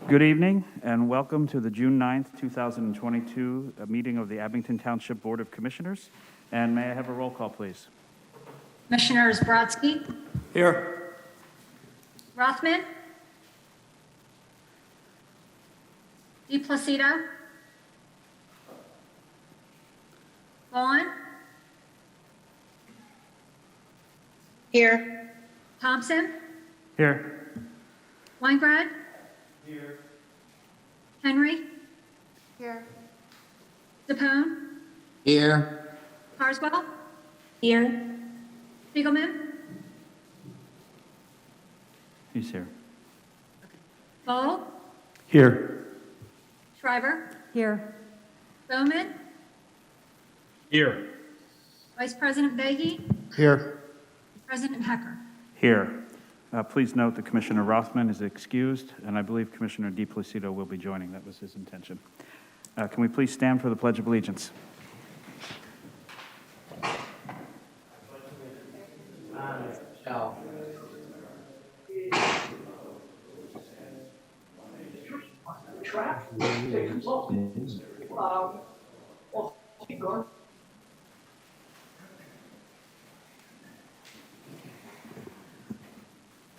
Good evening and welcome to the June 9th, 2022 meeting of the Abington Township Board of Commissioners. And may I have a roll call, please? Commissioners Brodsky, Here. Rothman, DePlacido, Vaughn, Here. Thompson, Here. Weingrad, Here. Henry, Here. DePone, Here. Carswell, Here. Spiegelman, He's here. Bowl, Here. Shriver, Here. Bowman, Here. Vice President Veagy, Here. President Hecker. Here. Please note that Commissioner Rothman is excused, and I believe Commissioner DePlacido will be joining. That was his intention. Can we please stand for the Pledge of Allegiance?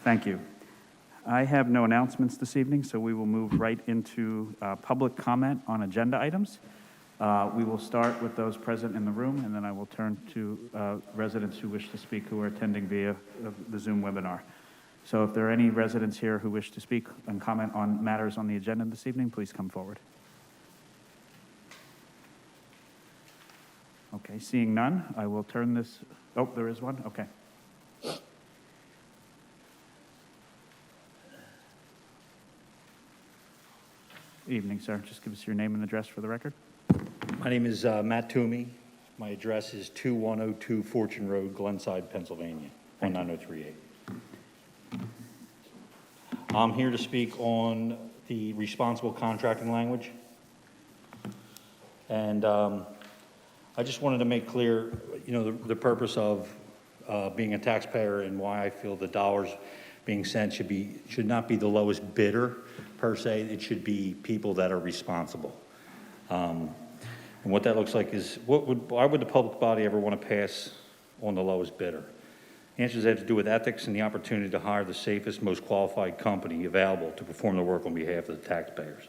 Thank you. I have no announcements this evening, so we will move right into public comment on agenda items. We will start with those present in the room, and then I will turn to residents who wish to speak who are attending via the Zoom webinar. So if there are any residents here who wish to speak and comment on matters on the agenda this evening, please come forward. Okay, seeing none, I will turn this, oh, there is one, okay. Evening, sir. Just give us your name and address for the record. My name is Matt Toomey. My address is 2102 Fortune Road, Glenside, Pennsylvania, 19038. I'm here to speak on the responsible contracting language. And I just wanted to make clear, the purpose of being a taxpayer and why I feel the dollars being sent should not be the lowest bidder per se. It should be people that are responsible. And what that looks like is, why would the public body ever want to pass on the lowest bidder? The answers have to do with ethics and the opportunity to hire the safest, most qualified company available to perform the work on behalf of the taxpayers.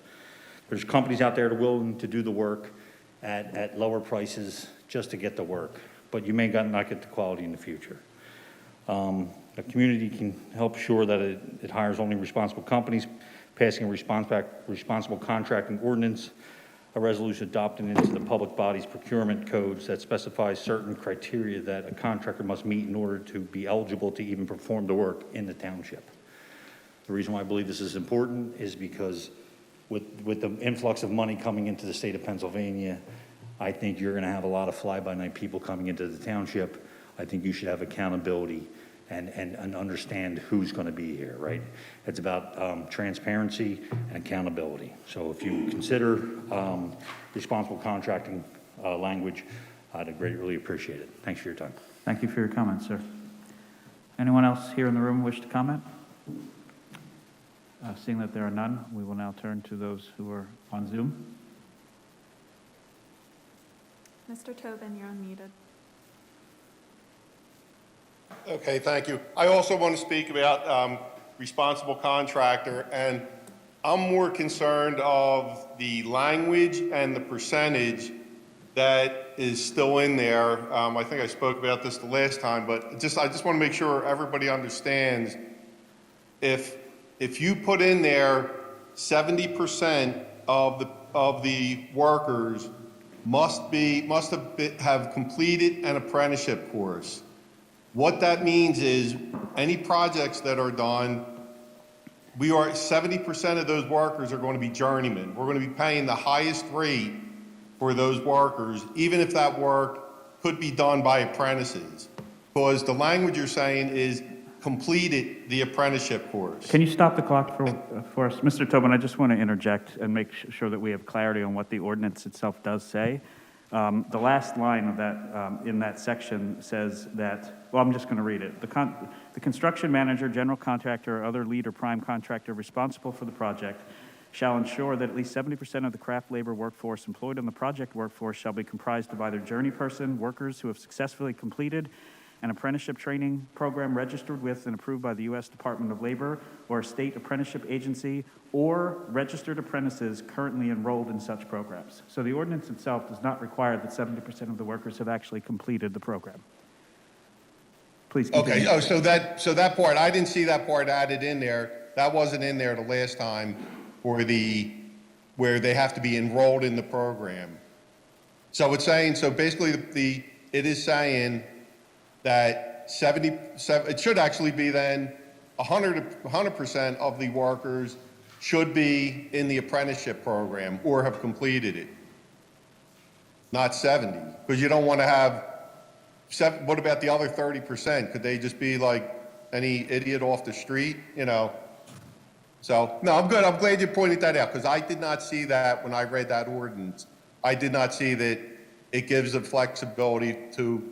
There's companies out there that are willing to do the work at lower prices just to get the work, but you may not get the quality in the future. A community can help ensure that it hires only responsible companies, passing a responsible contracting ordinance, a resolution adopted into the public body's procurement codes that specifies certain criteria that a contractor must meet in order to be eligible to even perform the work in the township. The reason why I believe this is important is because with the influx of money coming into the state of Pennsylvania, I think you're going to have a lot of fly-by-night people coming into the township. I think you should have accountability and understand who's going to be here, right? It's about transparency and accountability. So if you consider responsible contracting language, I'd really appreciate it. Thanks for your time. Thank you for your comments, sir. Anyone else here in the room wish to comment? Seeing that there are none, we will now turn to those who are on Zoom. Mr. Tobin, you're unmuted. Okay, thank you. I also want to speak about responsible contractor, and I'm more concerned of the language and the percentage that is still in there. I think I spoke about this the last time, but I just want to make sure everybody understands if you put in there 70% of the workers must have completed an apprenticeship course. What that means is any projects that are done, 70% of those workers are going to be journeymen. We're going to be paying the highest rate for those workers, even if that work could be done by apprentices. Because the language you're saying is completed the apprenticeship course. Can you stop the clock for us? Mr. Tobin, I just want to interject and make sure that we have clarity on what the ordinance itself does say. The last line of that, in that section says that, well, I'm just going to read it. The construction manager, general contractor, or other lead or prime contractor responsible for the project shall ensure that at least 70% of the craft labor workforce employed on the project workforce shall be comprised of either journeyperson workers who have successfully completed an apprenticeship training program registered with and approved by the U.S. Department of Labor or a state apprenticeship agency, or registered apprentices currently enrolled in such programs. So the ordinance itself does not require that 70% of the workers have actually completed the program. Please continue. Okay, oh, so that part, I didn't see that part added in there. That wasn't in there the last time where they have to be enrolled in the program. So it's saying, so basically it is saying that it should actually be then 100% of the workers should be in the apprenticeship program or have completed it, not 70, because you don't want to have, what about the other 30%? Could they just be like any idiot off the street, you know? So, no, I'm good. I'm glad you pointed that out, because I did not see that when I read that ordinance. I did not see that it gives the flexibility to,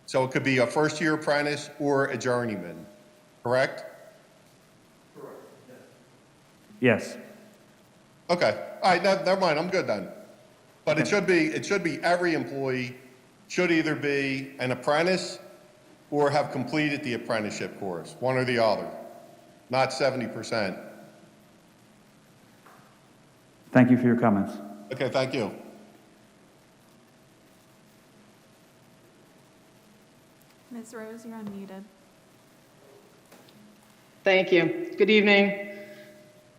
so it could be a first-year apprentice or a journeyman, correct? Yes. Okay, all right, never mind, I'm good then. But it should be every employee should either be an apprentice or have completed the apprenticeship course, one or the other, not 70%. Thank you for your comments. Okay, thank you. Ms. Rose, you're unmuted. Thank you. Good evening.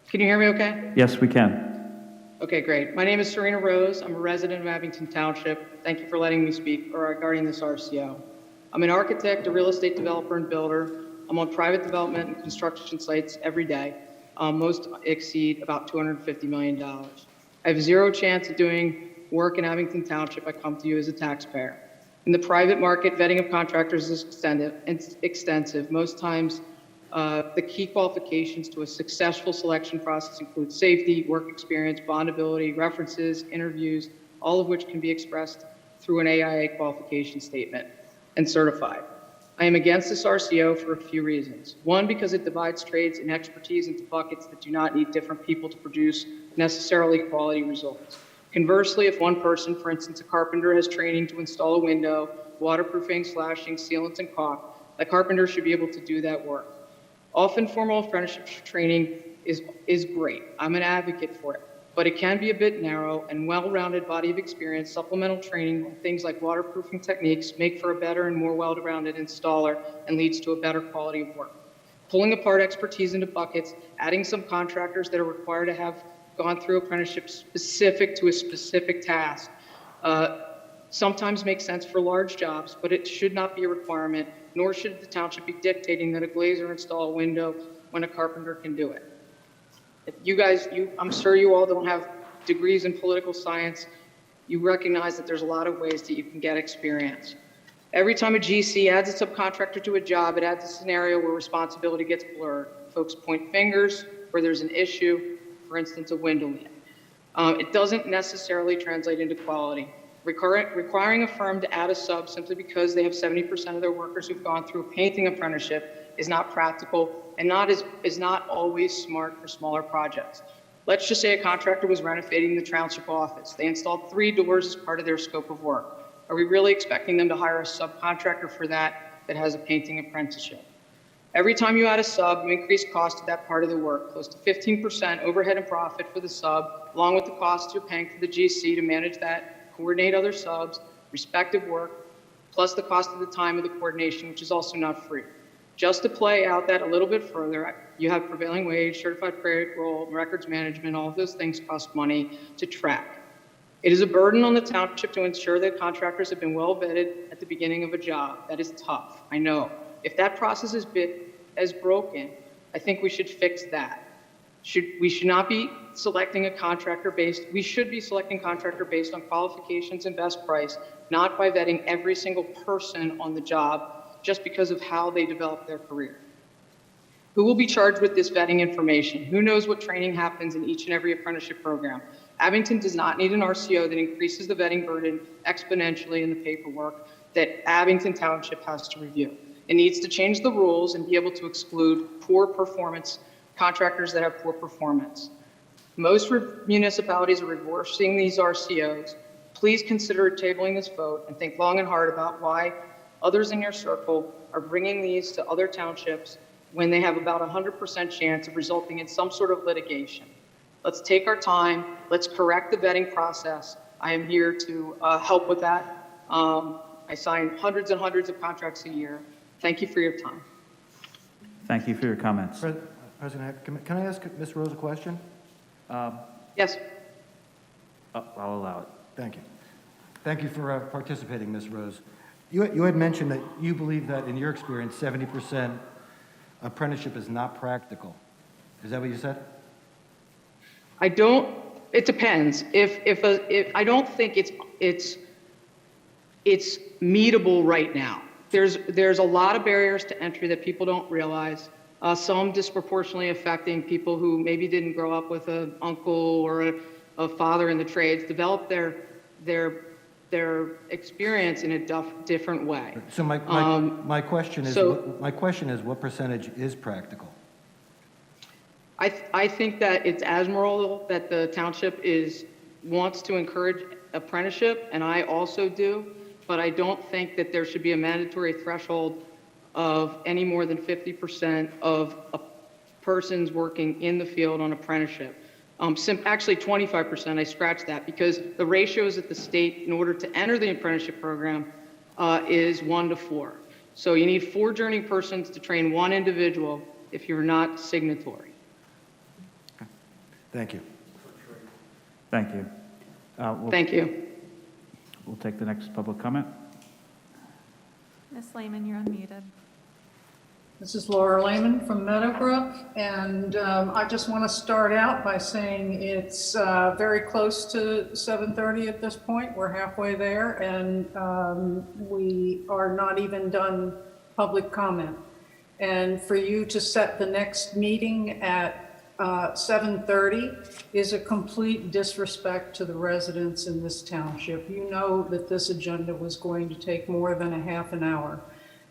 Can you hear me okay? Yes, we can. Okay, great. My name is Serena Rose. I'm a resident of Abington Township. Thank you for letting me speak regarding this RCO. I'm an architect, a real estate developer, and builder. I'm on private development and construction sites every day. Most exceed about $250 million. I have zero chance of doing work in Abington Township. I come to you as a taxpayer. In the private market, vetting of contractors is extensive. Most times, the key qualifications to a successful selection process include safety, work experience, bondability, references, interviews, all of which can be expressed through an AIA qualification statement and certified. I am against this RCO for a few reasons. One, because it divides trades and expertise into buckets that do not need different people to produce necessarily quality results. Conversely, if one person, for instance, a carpenter, has training to install a window, waterproofing, slashing, sealants, and caulk, that carpenter should be able to do that work. Often formal apprenticeship training is great. I'm an advocate for it, but it can be a bit narrow, and well-rounded body of experience, supplemental training, things like waterproofing techniques make for a better and more well-rounded installer and leads to a better quality of work. Pulling apart expertise into buckets, adding some contractors that are required to have gone through apprenticeship specific to a specific task, sometimes makes sense for large jobs, but it should not be a requirement, nor should the township be dictating that a glazer install a window when a carpenter can do it. If you guys, I'm sure you all don't have degrees in political science. You recognize that there's a lot of ways that you can get experience. Every time a GC adds a subcontractor to a job, it adds a scenario where responsibility gets blurred. Folks point fingers where there's an issue, for instance, a window leak. It doesn't necessarily translate into quality. Requiring a firm to add a sub simply because they have 70% of their workers who've gone through a painting apprenticeship is not practical and is not always smart for smaller projects. Let's just say a contractor was renovating the township office. They installed 3 doors as part of their scope of work. Are we really expecting them to hire a subcontractor for that has a painting apprenticeship? Every time you add a sub, you increase cost to that part of the work, close to 15% overhead and profit for the sub, along with the costs you're paying for the GC to manage that, coordinate other subs, respective work, plus the cost of the time of the coordination, which is also not free. Just to play out that a little bit further, you have prevailing wage, certified payroll, records management, all of those things cost money to track. It is a burden on the township to ensure that contractors have been well vetted at the beginning of a job. That is tough, I know. If that process is broken, I think we should fix that. We should not be selecting a contractor we should be selecting contractor based on qualifications and best price, not by vetting every single person on the job just because of how they develop their career. Who will be charged with this vetting information? Who knows what training happens in each and every apprenticeship program? Abington does not need an RCO that increases the vetting burden exponentially in the paperwork that Abington Township has to review. It needs to change the rules and be able to exclude poor performance contractors that have poor performance. Most municipalities are reversing these RCOs. Please consider tabling this vote and think long and hard about why others in your circle are bringing these to other townships when they have about a 100% chance of resulting in some sort of litigation. Let's take our time. Let's correct the vetting process. I am here to help with that. I sign hundreds and hundreds of contracts a year. Thank you for your time. Thank you for your comments. President, can I ask Ms. Rose a question? Yes. I'll allow it. Thank you. Thank you for participating, Ms. Rose. You had mentioned that you believe that, in your experience, 70% apprenticeship is not practical. Is that what you said? I don't, it depends. If I don't think it's meetable right now. There's a lot of barriers to entry that people don't realize. Some disproportionately affecting people who maybe didn't grow up with an uncle or a father in the trades, develop their experience in a different way. So my question is, what percentage is practical? I think that it's admirable that the township wants to encourage apprenticeship, and I also do, but I don't think that there should be a mandatory threshold of any more than 50% of persons working in the field on apprenticeship. Actually 25%, I scratched that, because the ratios at the state in order to enter the apprenticeship program is 1 to 4. So you need 4 journeying persons to train 1 individual if you're not signatory. Thank you. Thank you. Thank you. We'll take the next public comment. Ms. Lehman, you're unmuted. This is Laura Lehman from Meadowbrook, and I just want to start out by saying it's very close to 7:30 at this point. We're halfway there, and we are not even done public comment. And for you to set the next meeting at 7:30 is a complete disrespect to the residents in this township. You know that this agenda was going to take more than a half an hour.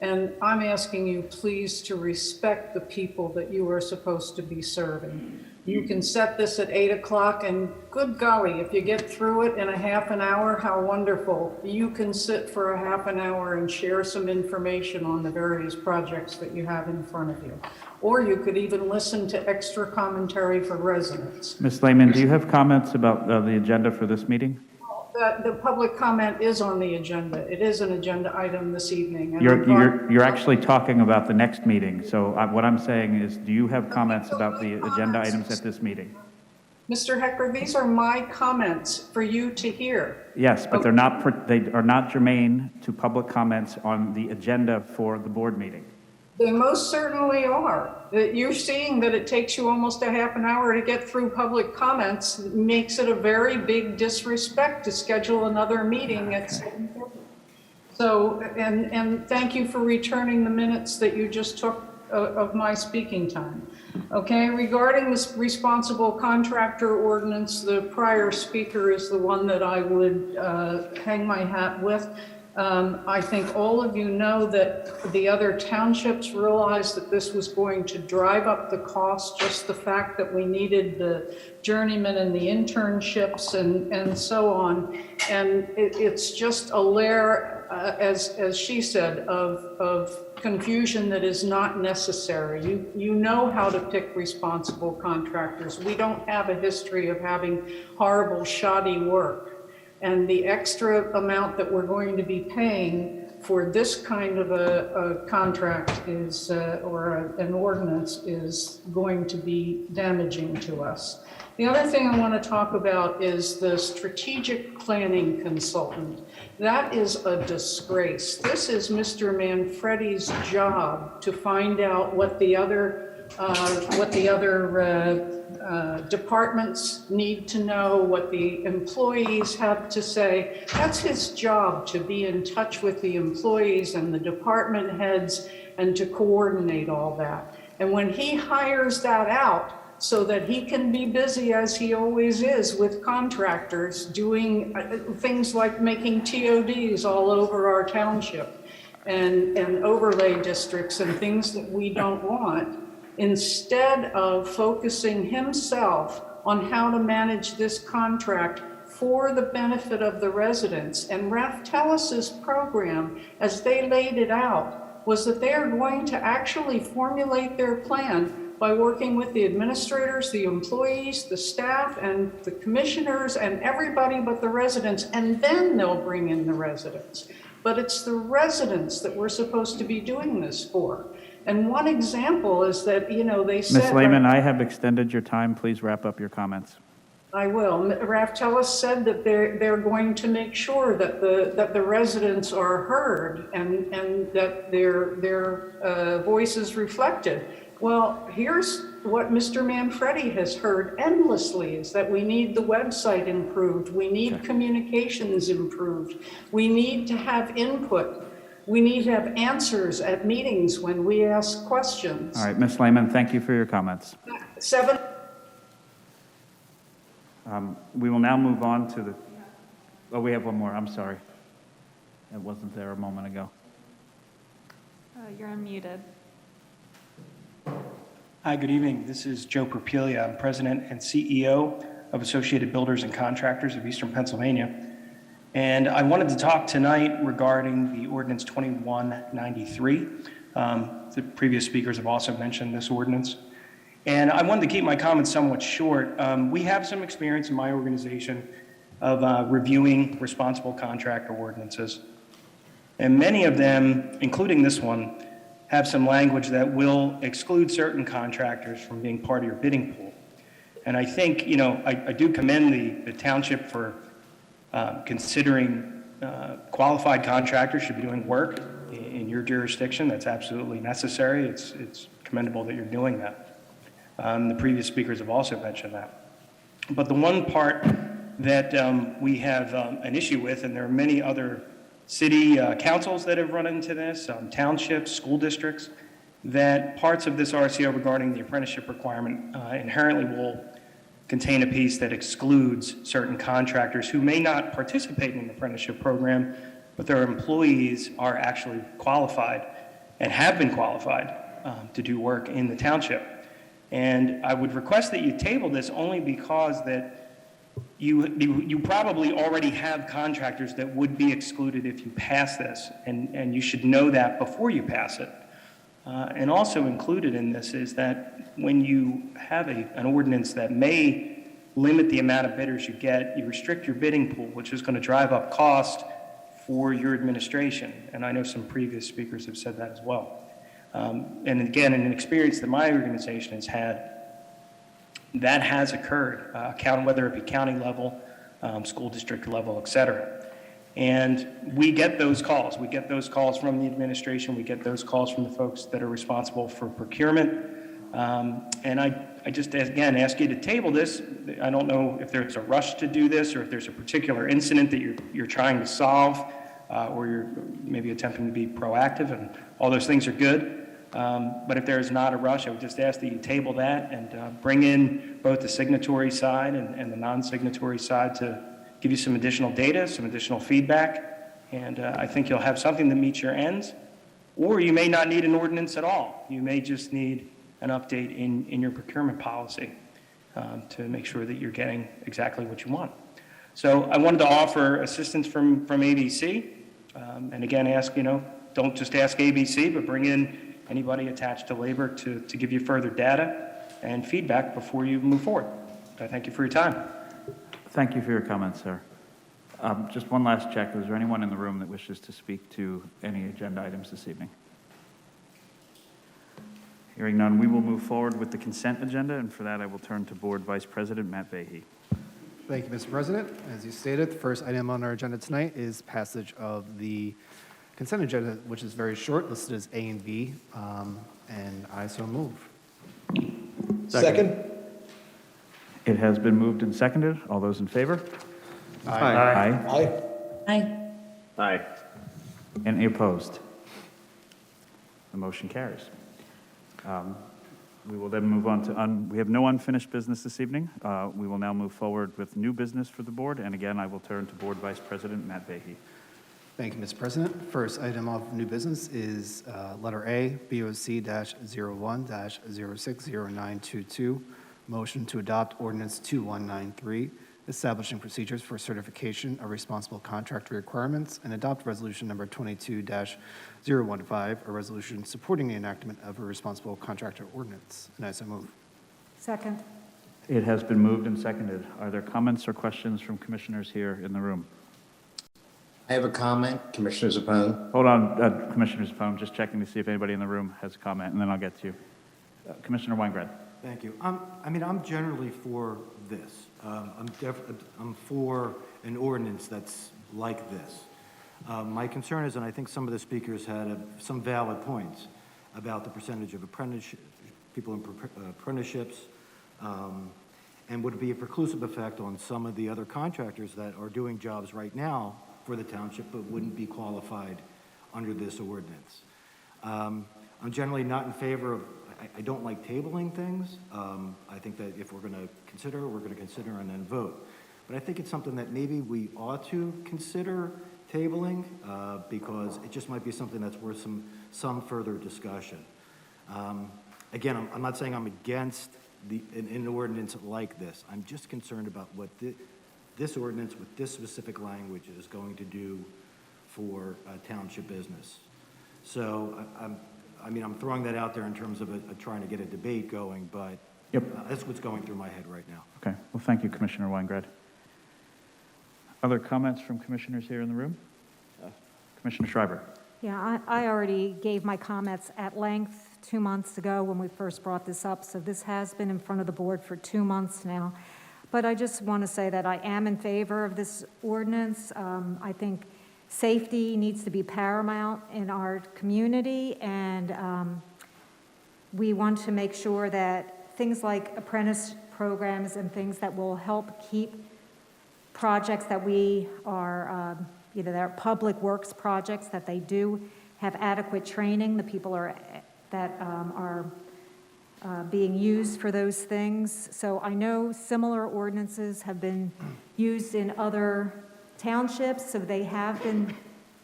And I'm asking you, please, to respect the people that you are supposed to be serving. You can set this at 8 o'clock, and good golly, if you get through it in a half an hour, how wonderful. You can sit for a half an hour and share some information on the various projects that you have in front of you. Or you could even listen to extra commentary for residents. Ms. Lehman, do you have comments about the agenda for this meeting? The public comment is on the agenda. It is an agenda item this evening. And You're actually talking about the next meeting. So what I'm saying is, do you have comments about the agenda items at this meeting? Mr. Hecker, these are my comments for you to hear. Yes, but they are not germane to public comments on the agenda for the board meeting. They most certainly are. You're seeing that it takes you almost a half an hour to get through public comments. It makes it a very big disrespect to schedule another meeting at 7:30. So, and thank you for returning the minutes that you just took of my speaking time. Okay, regarding this responsible contractor ordinance, the prior speaker is the one that I would hang my hat with. I think all of you know that the other townships realized that this was going to drive up the cost, just the fact that we needed the journeymen and the internships and so on. And it's just a layer, as she said, of confusion that is not necessary. You know how to pick responsible contractors. We don't have a history of having horrible, shoddy work. And the extra amount that we're going to be paying for this kind of a contract is, or an ordinance, is going to be damaging to us. The other thing I want to talk about is the strategic planning consultant. That is a disgrace. This is Mr. Manfredi's job to find out what the other departments need to know, what the employees have to say. That's his job, to be in touch with the employees and the department heads and to coordinate all that. And when he hires that out so that he can be busy, as he always is, with contractors doing things like making TODs all over our township and overlay districts and things that we don't want, instead of focusing himself on how to manage this contract for the benefit of the residents. And Raftellus' program, as they laid it out, was that they are going to actually formulate their plan by working with the administrators, the employees, the staff, and the commissioners, and everybody but the residents, and then they'll bring in the residents. But it's the residents that we're supposed to be doing this for. And one example is that, you know, they said— Ms. Lehman, I have extended your time. Please wrap up your comments. I will. Raftellus said that they're going to make sure that the residents are heard and that their voice is reflected. Well, here's what Mr. Manfredi has heard endlessly, is that we need the website improved, we need communications improved, we need to have input, we need to have answers at meetings when we ask questions. All right, Ms. Lehman, thank you for your comments. We will now move on to the, oh, we have one more, I'm sorry. It wasn't there a moment ago. You're unmuted. Hi, good evening. This is Joe Perpelia. I'm President and CEO of Associated Builders and Contractors of Eastern Pennsylvania. And I wanted to talk tonight regarding the Ordinance 2193. The previous speakers have also mentioned this ordinance. And I wanted to keep my comments somewhat short. We have some experience in my organization of reviewing responsible contractor ordinances. And many of them, including this one, have some language that will exclude certain contractors from being part of your bidding pool. And I think, you know, I do commend the township for considering qualified contractors should be doing work in your jurisdiction. That's absolutely necessary. It's commendable that you're doing that. The previous speakers have also mentioned that. But the one part that we have an issue with, and there are many other city councils that have run into this, townships, school districts, that parts of this RCO regarding the apprenticeship requirement inherently will contain a piece that excludes certain contractors who may not participate in an apprenticeship program, but their employees are actually qualified and have been qualified to do work in the township. And I would request that you table this only because that you probably already have contractors that would be excluded if you pass this, and you should know that before you pass it. And also included in this is that when you have an ordinance that may limit the amount of bidders you get, you restrict your bidding pool, which is going to drive up cost for your administration. And I know some previous speakers have said that as well. And again, in an experience that my organization has had, that has occurred, whether it be county level, school district level, et cetera. And we get those calls. We get those calls from the administration. We get those calls from the folks that are responsible for procurement. And I just, again, ask you to table this. I don't know if there's a rush to do this or if there's a particular incident that you're trying to solve or you're maybe attempting to be proactive, and all those things are good. But if there is not a rush, I would just ask that you table that and bring in both the signatory side and the non-signatory side to give you some additional data, some additional feedback, and I think you'll have something that meets your ends. Or you may not need an ordinance at all. You may just need an update in your procurement policy to make sure that you're getting exactly what you want. So I wanted to offer assistance from ABC, and again, ask, don't just ask ABC, but bring in anybody attached to labor to give you further data and feedback before you move forward. I thank you for your time. Thank you for your comments, sir. Just one last check. Is there anyone in the room that wishes to speak to any agenda items this evening? Hearing none, we will move forward with the consent agenda, and for that I will turn to Board Vice President Matt Vahey. Thank you, Mr. President. As you stated, the first item on our agenda tonight is passage of the consent agenda, which is very short, listed as A and B, and I so move. Second. It has been moved and seconded. All those in favor? Aye. Aye. Aye. Aye. Any opposed? The motion carries. We will then move on to, we have no unfinished business this evening. We will now move forward with new business for the board, and again, I will turn to Board Vice President Matt Vahey. Thank you, Mr. President. First item of new business is letter A, BOC-01-060922, Motion to adopt ordinance 2193, establishing procedures for certification of responsible contractor requirements, and adopt resolution number 22-015, a resolution supporting the enactment of a responsible contractor ordinance. And I so move. Second. It has been moved and seconded. Are there comments or questions from commissioners here in the room? I have a comment, Commissioner Zepone. Hold on, Commissioner Zepone, just checking to see if anybody in the room has a comment, and then I'll get to you. Commissioner Weingrad. Thank you. I'm generally for this. I'm for an ordinance that's like this. My concern is, and I think some of the speakers had some valid points about the percentage of people in apprenticeships, and would be a preclusive effect on some of the other contractors that are doing jobs right now for the township, but wouldn't be qualified under this ordinance. I'm generally not in favor of, I don't like tabling things. I think that if we're going to consider, we're going to consider and then vote. But I think it's something that maybe we ought to consider tabling, because it just might be something that's worth some further discussion. Again, I'm not saying I'm against an ordinance like this. I'm just concerned about what this ordinance with this specific language is going to do for township business. So I'm throwing that out there in terms of trying to get a debate going, but that's what's going through my head right now. Okay, well, thank you, Commissioner Weingrad. Other comments from commissioners here in the room? Commissioner Schreiber. Yeah, I already gave my comments at length 2 months ago when we first brought this up, so this has been in front of the board for 2 months now. But I just want to say that I am in favor of this ordinance. I think safety needs to be paramount in our community, and we want to make sure that things like apprentice programs and things that will help keep projects that we are, that are public works projects, that they do have adequate training. The people that are being used for those things. So I know similar ordinances have been used in other townships, so they have been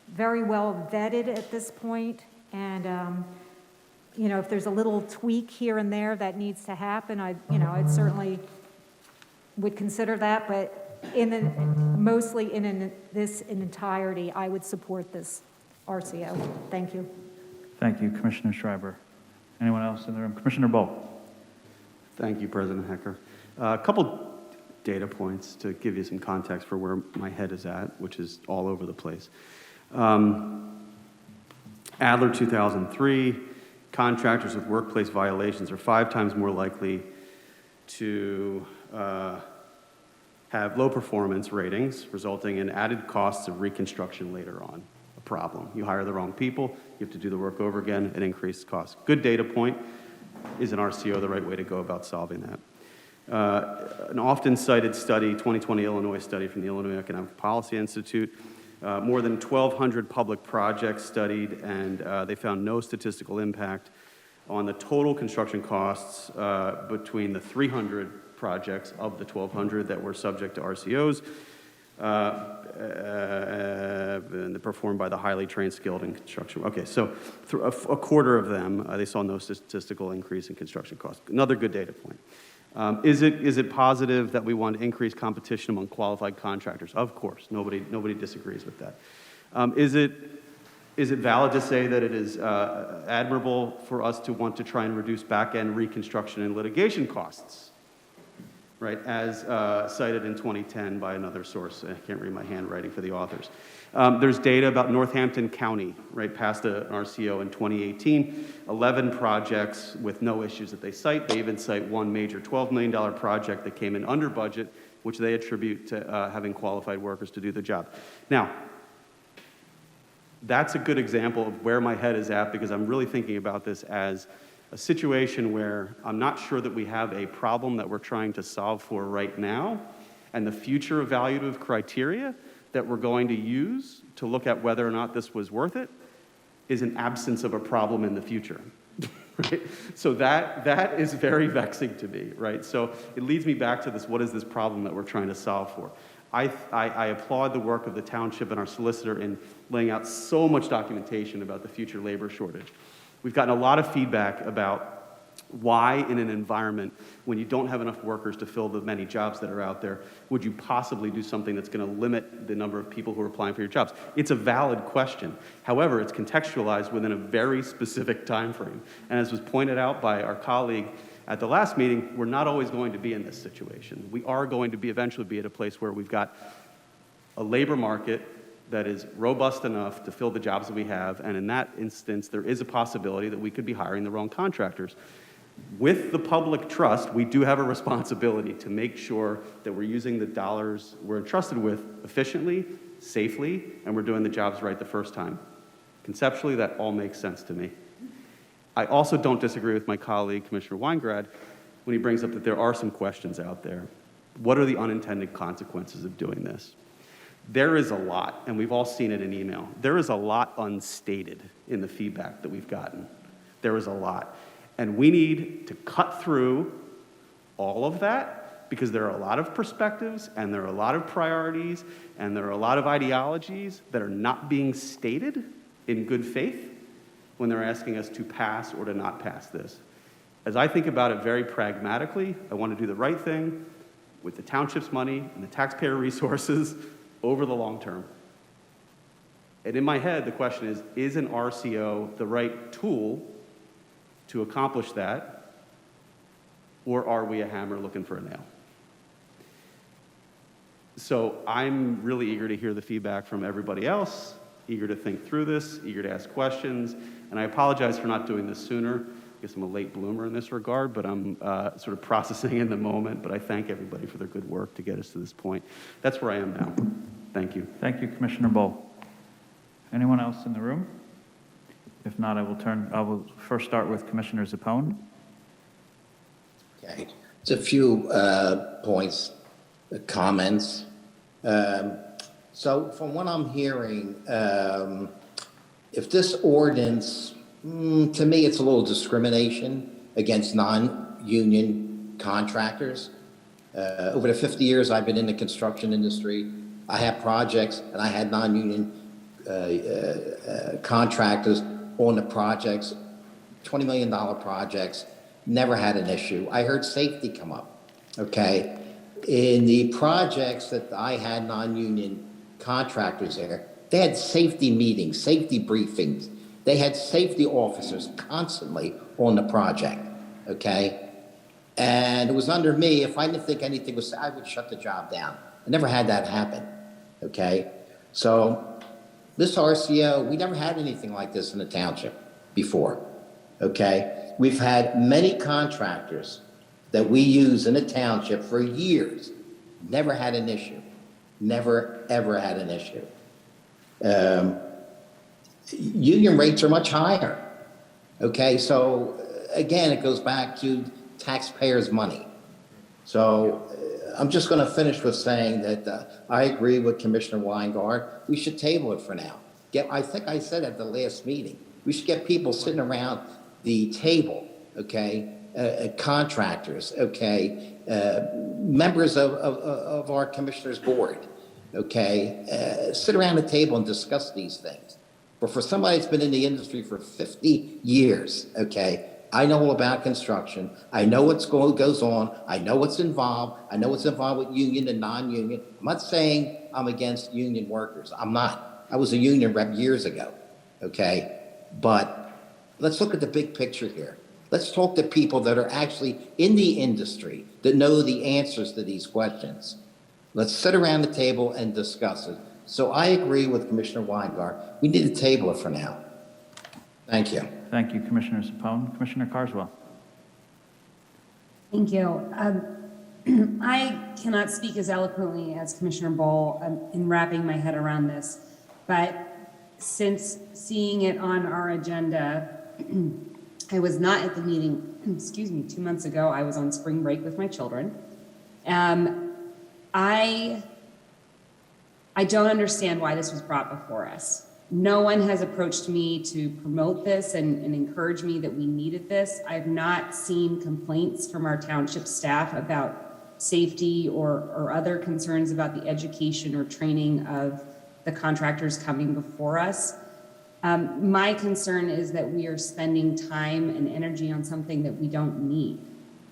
very well vetted at this point. And, if there's a little tweak here and there that needs to happen, I'd certainly would consider that, but mostly in entirety, I would support this RCO. Thank you. Thank you, Commissioner Schreiber. Anyone else in the room? Commissioner Bowe. Thank you, President Hecker. A couple data points to give you some context for where my head is at, which is all over the place. Adler 2003, contractors with workplace violations are 5 times more likely to have low performance ratings, resulting in added costs of reconstruction later on. A problem. You hire the wrong people, you have to do the work over again, it increases costs. Good data point. Is an RCO the right way to go about solving that? An often cited study, 2020 Illinois study from the Illinois Economic Policy Institute, more than 1,200 public projects studied, and they found no statistical impact on the total construction costs between the 300 projects of the 1,200 that were subject to RCOs, and performed by the highly trained, skilled in construction. Okay, so a quarter of them, they saw no statistical increase in construction costs. Another good data point. Is it positive that we want to increase competition among qualified contractors? Of course, nobody disagrees with that. Is it valid to say that it is admirable for us to want to try and reduce back-end reconstruction and litigation costs? Right, as cited in 2010 by another source. I can't read my handwriting for the authors. There's data about Northampton County, right, passed an RCO in 2018, 11 projects with no issues that they cite. They even cite one major $12 million project that came in under budget, which they attribute to having qualified workers to do the job. Now, that's a good example of where my head is at, because I'm really thinking about this as a situation where I'm not sure that we have a problem that we're trying to solve for right now, and the future evaluative criteria that we're going to use to look at whether or not this was worth it is an absence of a problem in the future. Right? So that is very vexing to me, right? So it leads me back to this, what is this problem that we're trying to solve for? I applaud the work of the township and our solicitor in laying out so much documentation about the future labor shortage. We've gotten a lot of feedback about why in an environment when you don't have enough workers to fill the many jobs that are out there, would you possibly do something that's going to limit the number of people who are applying for your jobs? It's a valid question. However, it's contextualized within a very specific time frame. And as was pointed out by our colleague at the last meeting, we're not always going to be in this situation. We are going to eventually be at a place where we've got a labor market that is robust enough to fill the jobs that we have, and in that instance, there is a possibility that we could be hiring the wrong contractors. With the public trust, we do have a responsibility to make sure that we're using the dollars we're entrusted with efficiently, safely, and we're doing the jobs right the first time. Conceptually, that all makes sense to me. I also don't disagree with my colleague, Commissioner Weingrad, when he brings up that there are some questions out there. What are the unintended consequences of doing this? There is a lot, and we've all seen it in email. There is a lot unstated in the feedback that we've gotten. There is a lot. And we need to cut through all of that because there are a lot of perspectives and there are a lot of priorities and there are a lot of ideologies that are not being stated in good faith when they're asking us to pass or to not pass this. As I think about it very pragmatically, I want to do the right thing with the township's money and the taxpayer resources over the long term. And in my head, the question is an RCO the right tool to accomplish that, or are we a hammer looking for a nail? So I'm really eager to hear the feedback from everybody else, eager to think through this, eager to ask questions, and I apologize for not doing this sooner. I guess I'm a late bloomer in this regard, but I'm sort of processing in the moment, but I thank everybody for their good work to get us to this point. That's where I am now. Thank you. Thank you, Commissioner Bowe. Anyone else in the room? If not, I will first start with Commissioner Zappone. Okay, it's a few points, comments. So from what I'm hearing, if this ordinance, to me, it's a little discrimination against non-union contractors. Over the 50 years I've been in the construction industry, I have projects and I had non-union contractors on the projects, $20 million projects, never had an issue. I heard safety come up, okay? In the projects that I had non-union contractors there, they had safety meetings, safety briefings. They had safety officers constantly on the project, okay? And it was under me, if I didn't think anything was, I would shut the job down. I never had that happen, okay? So this RCO, we never had anything like this in the township before, okay? We've had many contractors that we use in the township for years, never had an issue, never, ever had an issue. Union rates are much higher, okay? So again, it goes back to taxpayers' money. So I'm just going to finish with saying that I agree with Commissioner Weingart. We should table it for now. I think I said at the last meeting, we should get people sitting around the table, okay? Contractors, okay? Members of our commissioner's board, okay? Sit around the table and discuss these things. But for somebody that's been in the industry for 50 years, okay, I know all about construction. I know what's goes on. I know what's involved. I know what's involved with union and non-union. I'm not saying I'm against union workers. I'm not. I was a union rep years ago, okay? But let's look at the big picture here. Let's talk to people that are actually in the industry that know the answers to these questions. Let's sit around the table and discuss it. So I agree with Commissioner Weingart. We need to table it for now. Thank you. Thank you, Commissioner Zappone. Commissioner Carswell. Thank you. I cannot speak as eloquently as Commissioner Bowe in wrapping my head around this, but since seeing it on our agenda, I was not at the meeting, 2 months ago. I was on spring break with my children. I don't understand why this was brought before us. No one has approached me to promote this and encourage me that we needed this. I've not seen complaints from our township staff about safety or other concerns about the education or training of the contractors coming before us. My concern is that we are spending time and energy on something that we don't need.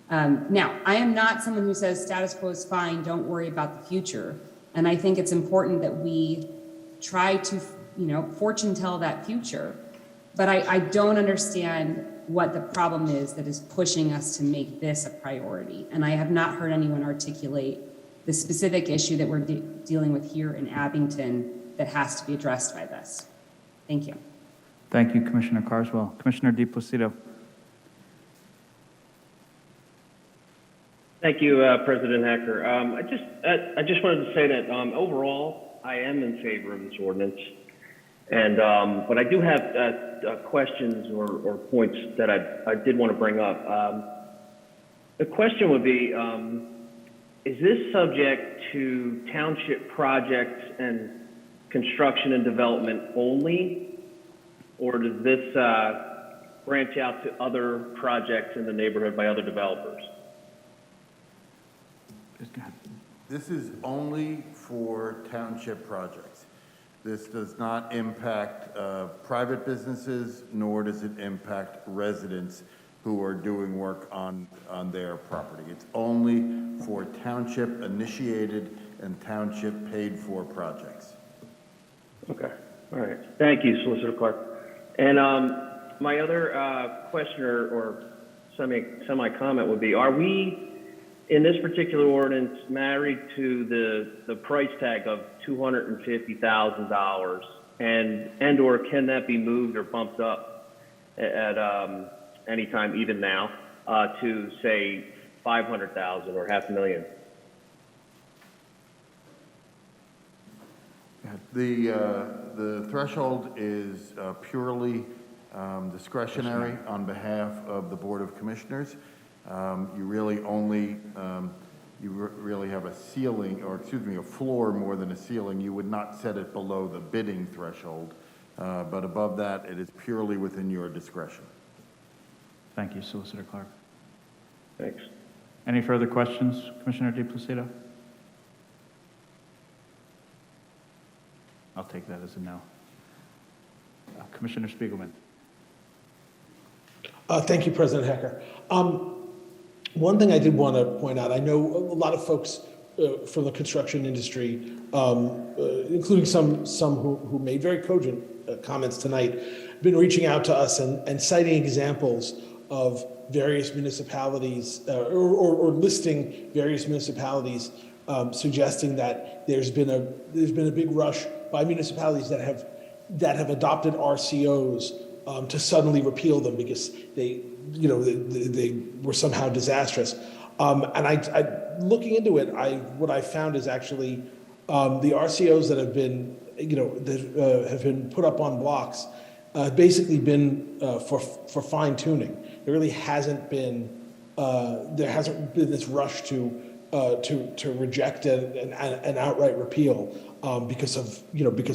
Now, I am not someone who says status quo is fine, don't worry about the future. And I think it's important that we try to, fortune tell that future. But I don't understand what the problem is that is pushing us to make this a priority. And I have not heard anyone articulate the specific issue that we're dealing with here in Abington that has to be addressed by this. Thank you. Thank you, Commissioner Carswell. Commissioner DiPlacido. Thank you, President Hecker. I just wanted to say that overall, I am in favor of this ordinance, and but I do have questions or points that I did want to bring up. The question would be, is this subject to township projects and construction and development only, or does this branch out to other projects in the neighborhood by other developers? This is only for township projects. This does not impact private businesses, nor does it impact residents who are doing work on their property. It's only for township-initiated and township-paid-for projects. Okay, all right. Thank you, Solicitor Clark. And my other question or semi-comment would be, are we, in this particular ordinance, married to the price tag of $250,000, and or can that be moved or bumped up at any time, even now, to say $500,000 or $500,000? The threshold is purely discretionary on behalf of the Board of Commissioners. You really only, really have a ceiling, or excuse me, a floor more than a ceiling. You would not set it below the bidding threshold, but above that, it is purely within your discretion. Thank you, Solicitor Clark. Thanks. Any further questions, Commissioner DiPlacido? I'll take that as a no. Commissioner Spiegelman. Thank you, President Hecker. One thing I did want to point out, I know a lot of folks from the construction industry, including some who made very cogent comments tonight, have been reaching out to us and citing examples of various municipalities or listing various municipalities, suggesting that there's been a big rush by municipalities that have adopted RCOs to suddenly repeal them because they were somehow disastrous. And I looking into it, what I found is actually the RCOs that have been, that have been put up on blocks, basically been for fine tuning. There really hasn't been this rush to reject an outright repeal because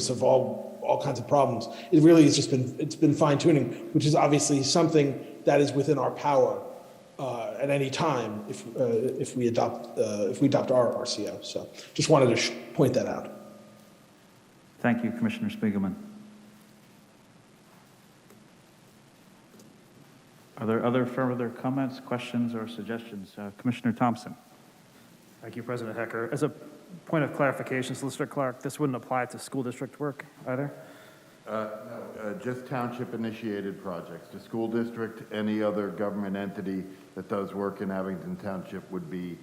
of all kinds of problems. It really has just been fine tuning, which is obviously something that is within our power at any time if we adopt our RCO. So just wanted to point that out. Thank you, Commissioner Spiegelman. Are there other further comments, questions, or suggestions? Commissioner Thompson. Thank you, President Hecker. As a point of clarification, Solicitor Clark, this wouldn't apply to school district work either? No, just township-initiated projects. The school district, any other government entity that does work in Abington Township would be,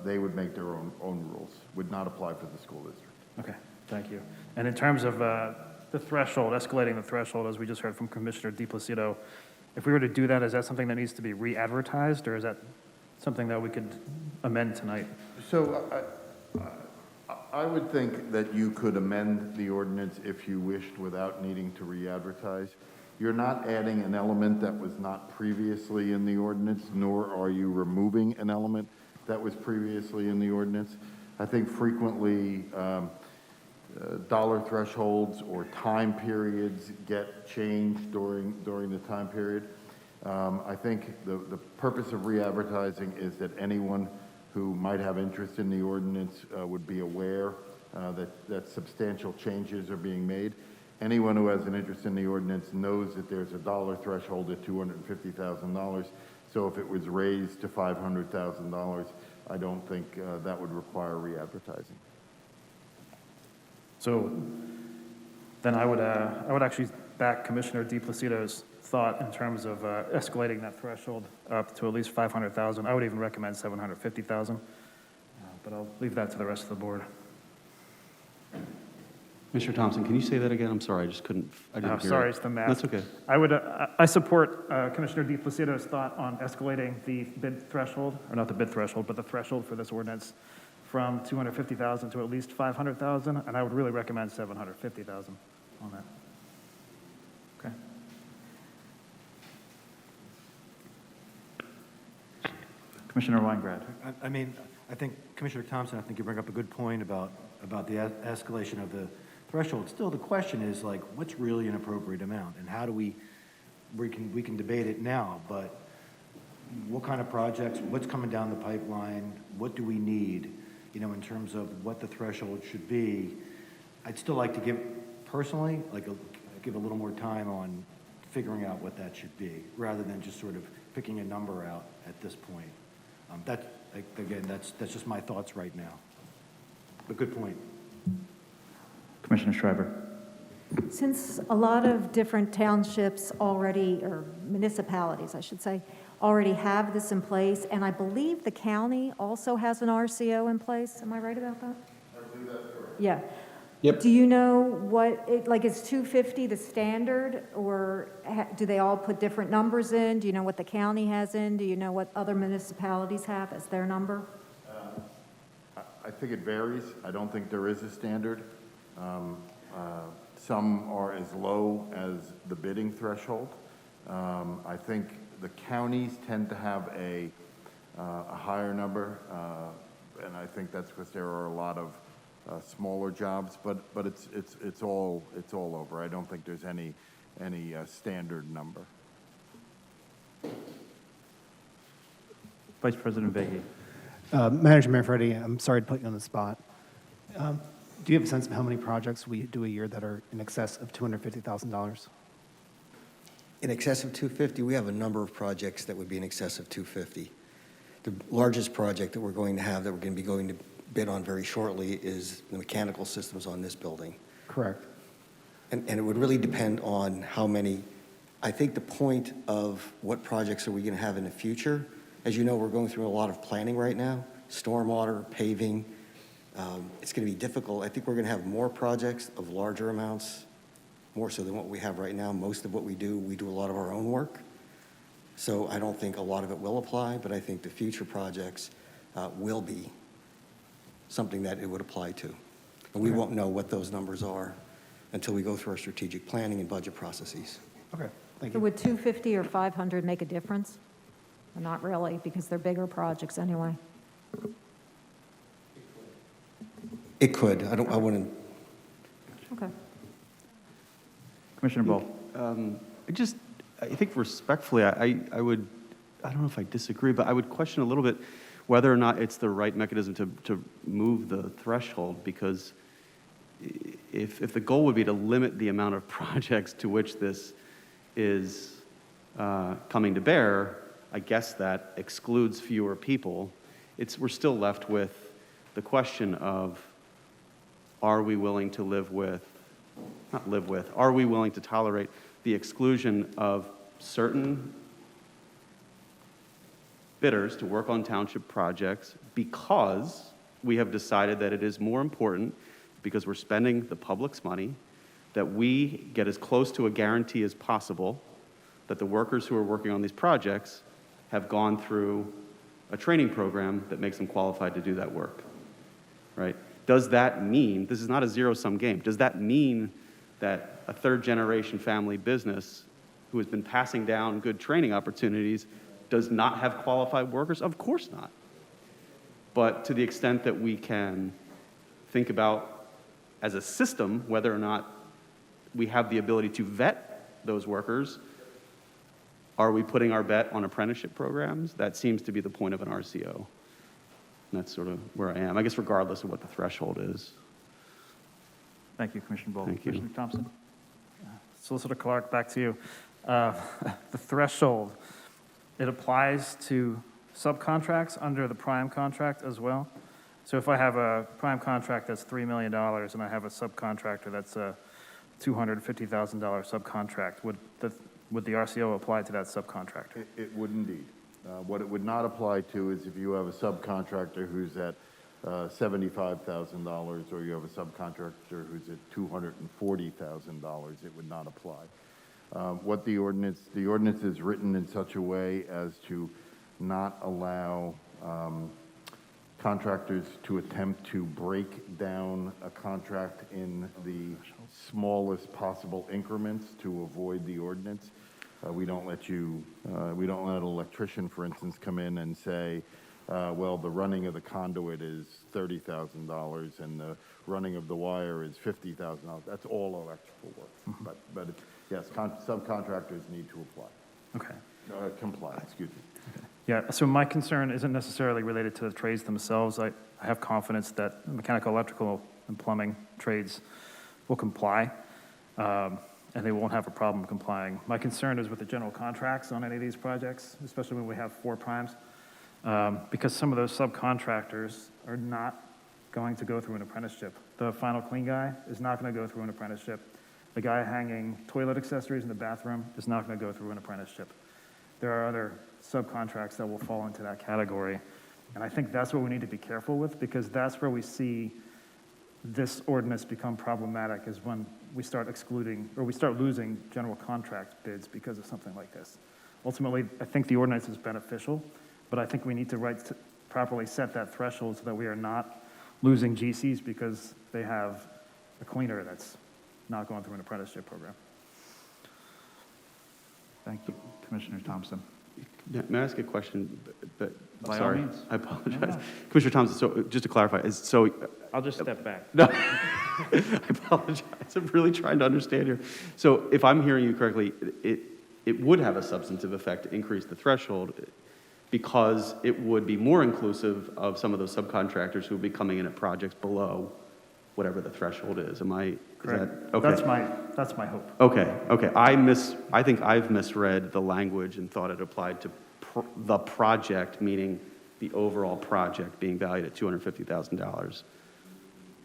they would make their own rules. Would not apply for the school district. Okay, thank you. And in terms of the threshold, escalating the threshold, as we just heard from Commissioner DiPlacido, if we were to do that, is that something that needs to be re-advertised, or is that something that we could amend tonight? So I would think that you could amend the ordinance if you wished without needing to re-advertise. You're not adding an element that was not previously in the ordinance, nor are you removing an element that was previously in the ordinance. I think frequently dollar thresholds or time periods get changed during the time period. I think the purpose of re-advertising is that anyone who might have interest in the ordinance would be aware that substantial changes are being made. anyone who has an interest in the ordinance knows that there's a dollar threshold at $250,000. So if it was raised to $500,000, I don't think that would require re-advertising. So then I would actually back Commissioner DePlacido's thought in terms of escalating that threshold up to at least 500,000. I would even recommend 750,000, but I'll leave that to the rest of the board. Mr. Thompson, can you say that again? I'm sorry, I didn't hear Sorry, it. it's the math. That's okay. I support Commissioner DePlacido's thought on escalating the bid threshold, or not the bid threshold, but the threshold for this ordinance from 250,000 to at least 500,000, and I would really recommend 750,000 on that. Okay. Commissioner Weingrad. I mean, I think Commissioner Thompson, I think you bring up a good point about the escalation of the threshold. Still, the question is like, what's really an appropriate amount, and how do we can debate it now, but what kind of projects, what's coming down the pipeline, what do we need, in terms of what the threshold should be? I'd still like to give a little more time on figuring out what that should be, rather than just sort of picking a number out at this point. That's just my thoughts right now. But good point. Commissioner Schreiber. Since a lot of different townships already, or municipalities, I should say, already have this in place, and I believe the county also has an RCO in place. Am I right about that? I believe that's correct. Yeah. Yep. Do you know what, is 250 the standard, or do they all put different numbers in? Do you know what the county has in? Do you know what other municipalities have as their number? I think it varies. I don't think there is a standard. Some are as low as the bidding threshold. I think the counties tend to have a higher number, and I think that's because there are a lot of smaller jobs, but it's all over. I don't think there's any standard number. Vice President Veggie. Manager Manfredi, I'm sorry to put you on the spot. Do you have a sense of how many projects we do a year that are in excess of $250,000? In excess of 250, we have a number of projects that would be in excess of 250. The largest project that we're going to have that we're going to be going to bid on very shortly is the mechanical systems on this building. Correct. And it would really depend on how many. I think the point of what projects are we going to have in the future, as you know, we're going through a lot of planning right now, stormwater, paving. It's going to be difficult. I think we're going to have more projects of larger amounts, more so than what we have right now. Most of what we do a lot of our own work. So I don't think a lot of it will apply, but I think the future projects will be something that it would apply to. And we won't know what those numbers are until we go through our strategic planning and budget processes. Okay, thank So you. would 250 or 500 make a difference? Or not really, because they're bigger projects anyway. It could. I wouldn't. Okay. Commissioner Bowe. I think respectfully, I don't know if I disagree, but I would question a little bit whether or not it's the right mechanism to move the threshold, because if the goal would be to limit the amount of projects to which this is coming to bear, I guess that excludes fewer people. We're still left with the question of, are we willing to are we willing to tolerate the exclusion of certain bidders to work on township projects because we have decided that it is more important, because we're spending the public's money, that we get as close to a guarantee as possible that the workers who are working on these projects have gone through a training program that makes them qualified to do that work, right? Does that mean, this is not a zero-sum game, does that mean that a third-generation family business who has been passing down good training opportunities does not have qualified workers? Of course not. But to the extent that we can think about as a system whether or not we have the ability to vet those workers, are we putting our bet on apprenticeship programs? That seems to be the point of an RCO. And that's sort of where I am, I guess, regardless of what the threshold is. Thank you, Commissioner Bowe. Thank you. Commissioner Thompson. Solicitor Clark, back to you. The threshold, it applies to subcontracts under the prime contract as well? So if I have a prime contract that's $3 million and I have a subcontractor that's a $250,000 subcontract, would the RCO apply to that subcontractor? It would indeed. What it would not apply to is if you have a subcontractor who's at $75,000 or you have a subcontractor who's at $240,000, it would not apply. What the ordinance is written in such a way as to not allow contractors to attempt to break down a contract in the smallest possible increments to avoid the ordinance. We don't let an electrician, for instance, come in and say, well, the running of the conduit is $30,000 and the running of the wire is $50,000. That's all electrical work. But yes, subcontractors need to apply. Okay. Comply, excuse me. Yeah, so my concern isn't necessarily related to the trades themselves. I have confidence that mechanical, electrical, and plumbing trades will comply, and they won't have a problem complying. My concern is with the general contracts on any of these projects, especially when we have 4 primes, because some of those subcontractors are not going to go through an apprenticeship. The final clean guy is not going to go through an apprenticeship. The guy hanging toilet accessories in the bathroom is not going to go through an apprenticeship. There are other subcontracts that will fall into that category. And I think that's what we need to be careful with, because that's where we see this ordinance become problematic, is when we start excluding, or we start losing general contract bids because of something like this. Ultimately, I think the ordinance is beneficial, but I think we need to properly set that threshold so that we are not losing GCs because they have a cleaner that's not going through an apprenticeship program. Thank you, Commissioner Thompson. May I ask a question? But By all sorry, means. I apologize. No, no. Commissioner Thompson, so just to clarify, I'll just step back. No, I apologize. I'm really trying to understand here. So if I'm hearing you correctly, it would have a substantive effect to increase the threshold because it would be more inclusive of some of those subcontractors who would be coming in at projects below whatever the threshold is. Correct. Okay. That's my hope. Okay. I think I've misread the language and thought it applied to the project, meaning the overall project being valued at $250,000.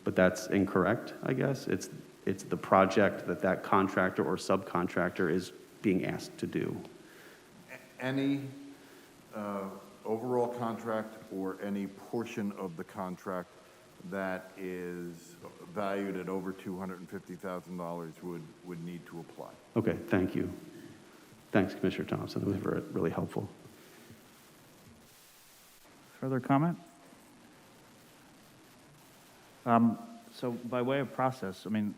But that's incorrect, I guess. It's the project that contractor or subcontractor is being asked to do. Any overall contract or any portion of the contract that is valued at over $250,000 would need to apply. Okay, thank you. Thanks, Commissioner Thompson. That was really helpful. Further comment? So by way of process, I mean,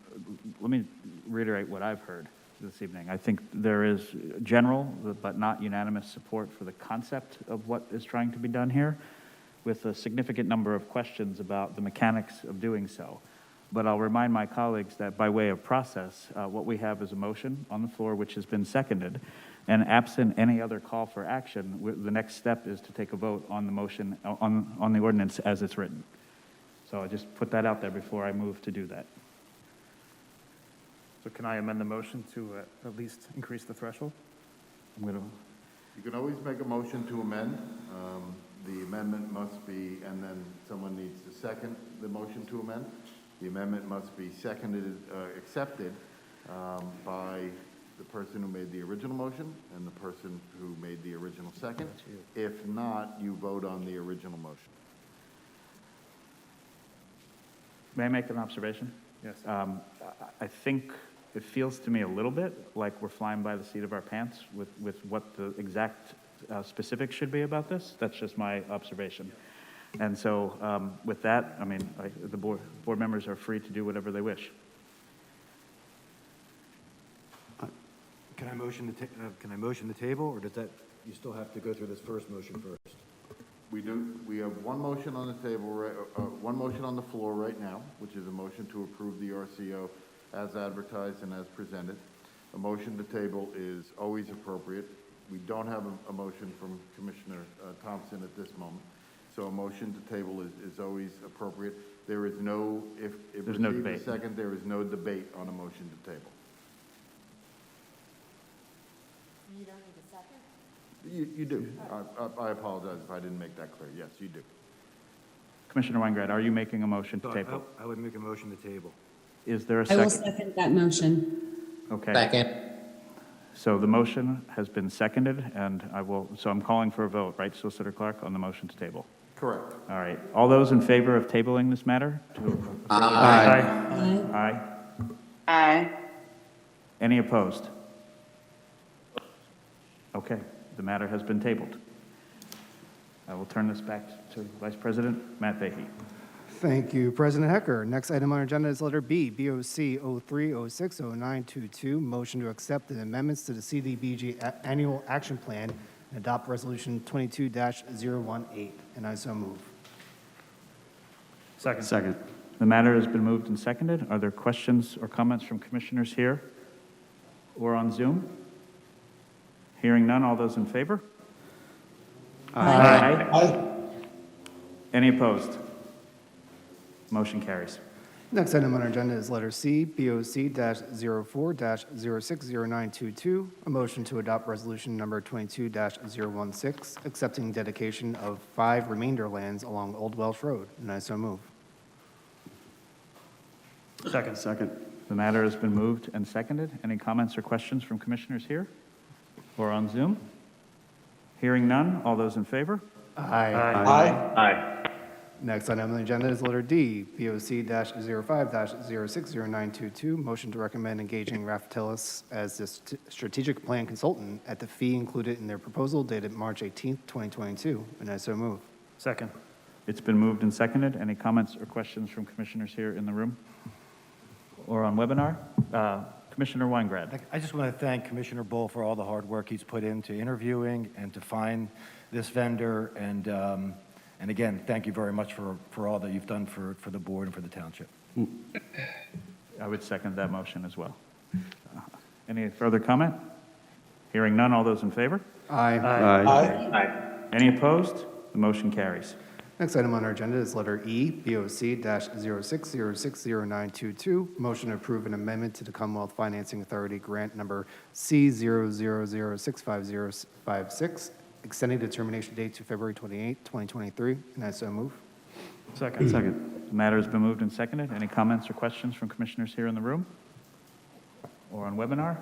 let me reiterate what I've heard this evening. I think there is general but not unanimous support for the concept of what is trying to be done here, with a significant number of questions about the mechanics of doing so. But I'll remind my colleagues that by way of process, what we have is a motion on the floor which has been seconded, and absent any other call for action, the next step is to take a vote on the motion, on the ordinance as it's written. So I just put that out there before I move to do that. So can I amend the motion to at least increase the threshold? You can always make a motion to amend. The amendment must be, and then someone needs to second the motion to amend. The amendment must be accepted by the person who made the original motion and the person who made the original second. If not, you vote on the original motion. May I make an observation? Yes. I think it feels to me a little bit like we're flying by the seat of our pants with what the exact specifics should be about this. That's just my observation. And so with that, I mean, the board members are free to do whatever they wish. Can I motion the table, or does that, you still have to go through this first motion first? We do. We have one motion on the table, one motion on the floor right now, which is a motion to approve the RCO as advertised and as presented. A motion to table is always appropriate. We don't have a motion from Commissioner Thompson at this moment, so a motion to table is always appropriate. There is no, if There's no received a debate. second, there is no debate on a motion to table. You don't need a second? You do. I apologize if I didn't make that clear. Yes, you do. Commissioner Weingrad, are you making a motion to So table? I would make a motion to table. Is there a I will second? second that motion. Okay. Second. So the motion has been seconded, and so I'm calling for a vote, right, Solicitor Clark, on the motion to table? Correct. All right. All those in favor of tabling this matter? Aye. Aye. Aye. Any opposed? Okay, the matter has been tabled. I will turn this back to Vice President Matt Fahey. Thank you, President Hecker. Next item on our agenda is letter B, BOC 03060922, motion to accept the amendments to the CDBG Annual Action Plan and adopt Resolution 22-018, and I so move. Second. Second. The matter has been moved and seconded. Are there questions or comments from commissioners here or on Zoom? Hearing none, all those in favor? Aye. Any opposed? Motion carries. Next item on our agenda is letter C, BOC-04-060922, a motion to adopt resolution number 22-016, accepting dedication of 5 remainder lands along Old Welsh Road, and I so move. Second. Second. The matter has been moved and seconded. Any comments or questions from commissioners here or on Zoom? Hearing none, all those in favor? Aye. Aye. Aye. Next item on the agenda is letter D, BOC-05-060922, motion to recommend engaging Raftellus as the strategic plan consultant at the fee included in their proposal dated March 18th, 2022, and I so move. Second. It's been moved and seconded. Any comments or questions from commissioners here in the room or on webinar? Commissioner Weingrad. I just want to thank Commissioner Bull for all the hard work he's put into interviewing and to find this vendor. And again, thank you very much for all that you've done for the board and for the township. I would second that motion as well. Any further comment? Hearing none, all those in favor? Aye. Aye. Any opposed? The motion carries. Next item on our agenda is letter E, BOC-06060922, motion to approve an amendment to the Commonwealth Financing Authority grant number C0006506, extending the termination date to February 28, 2023, and I so move. Second. Second. The matter has been moved and seconded. Any comments or questions from commissioners here in the room or on webinar?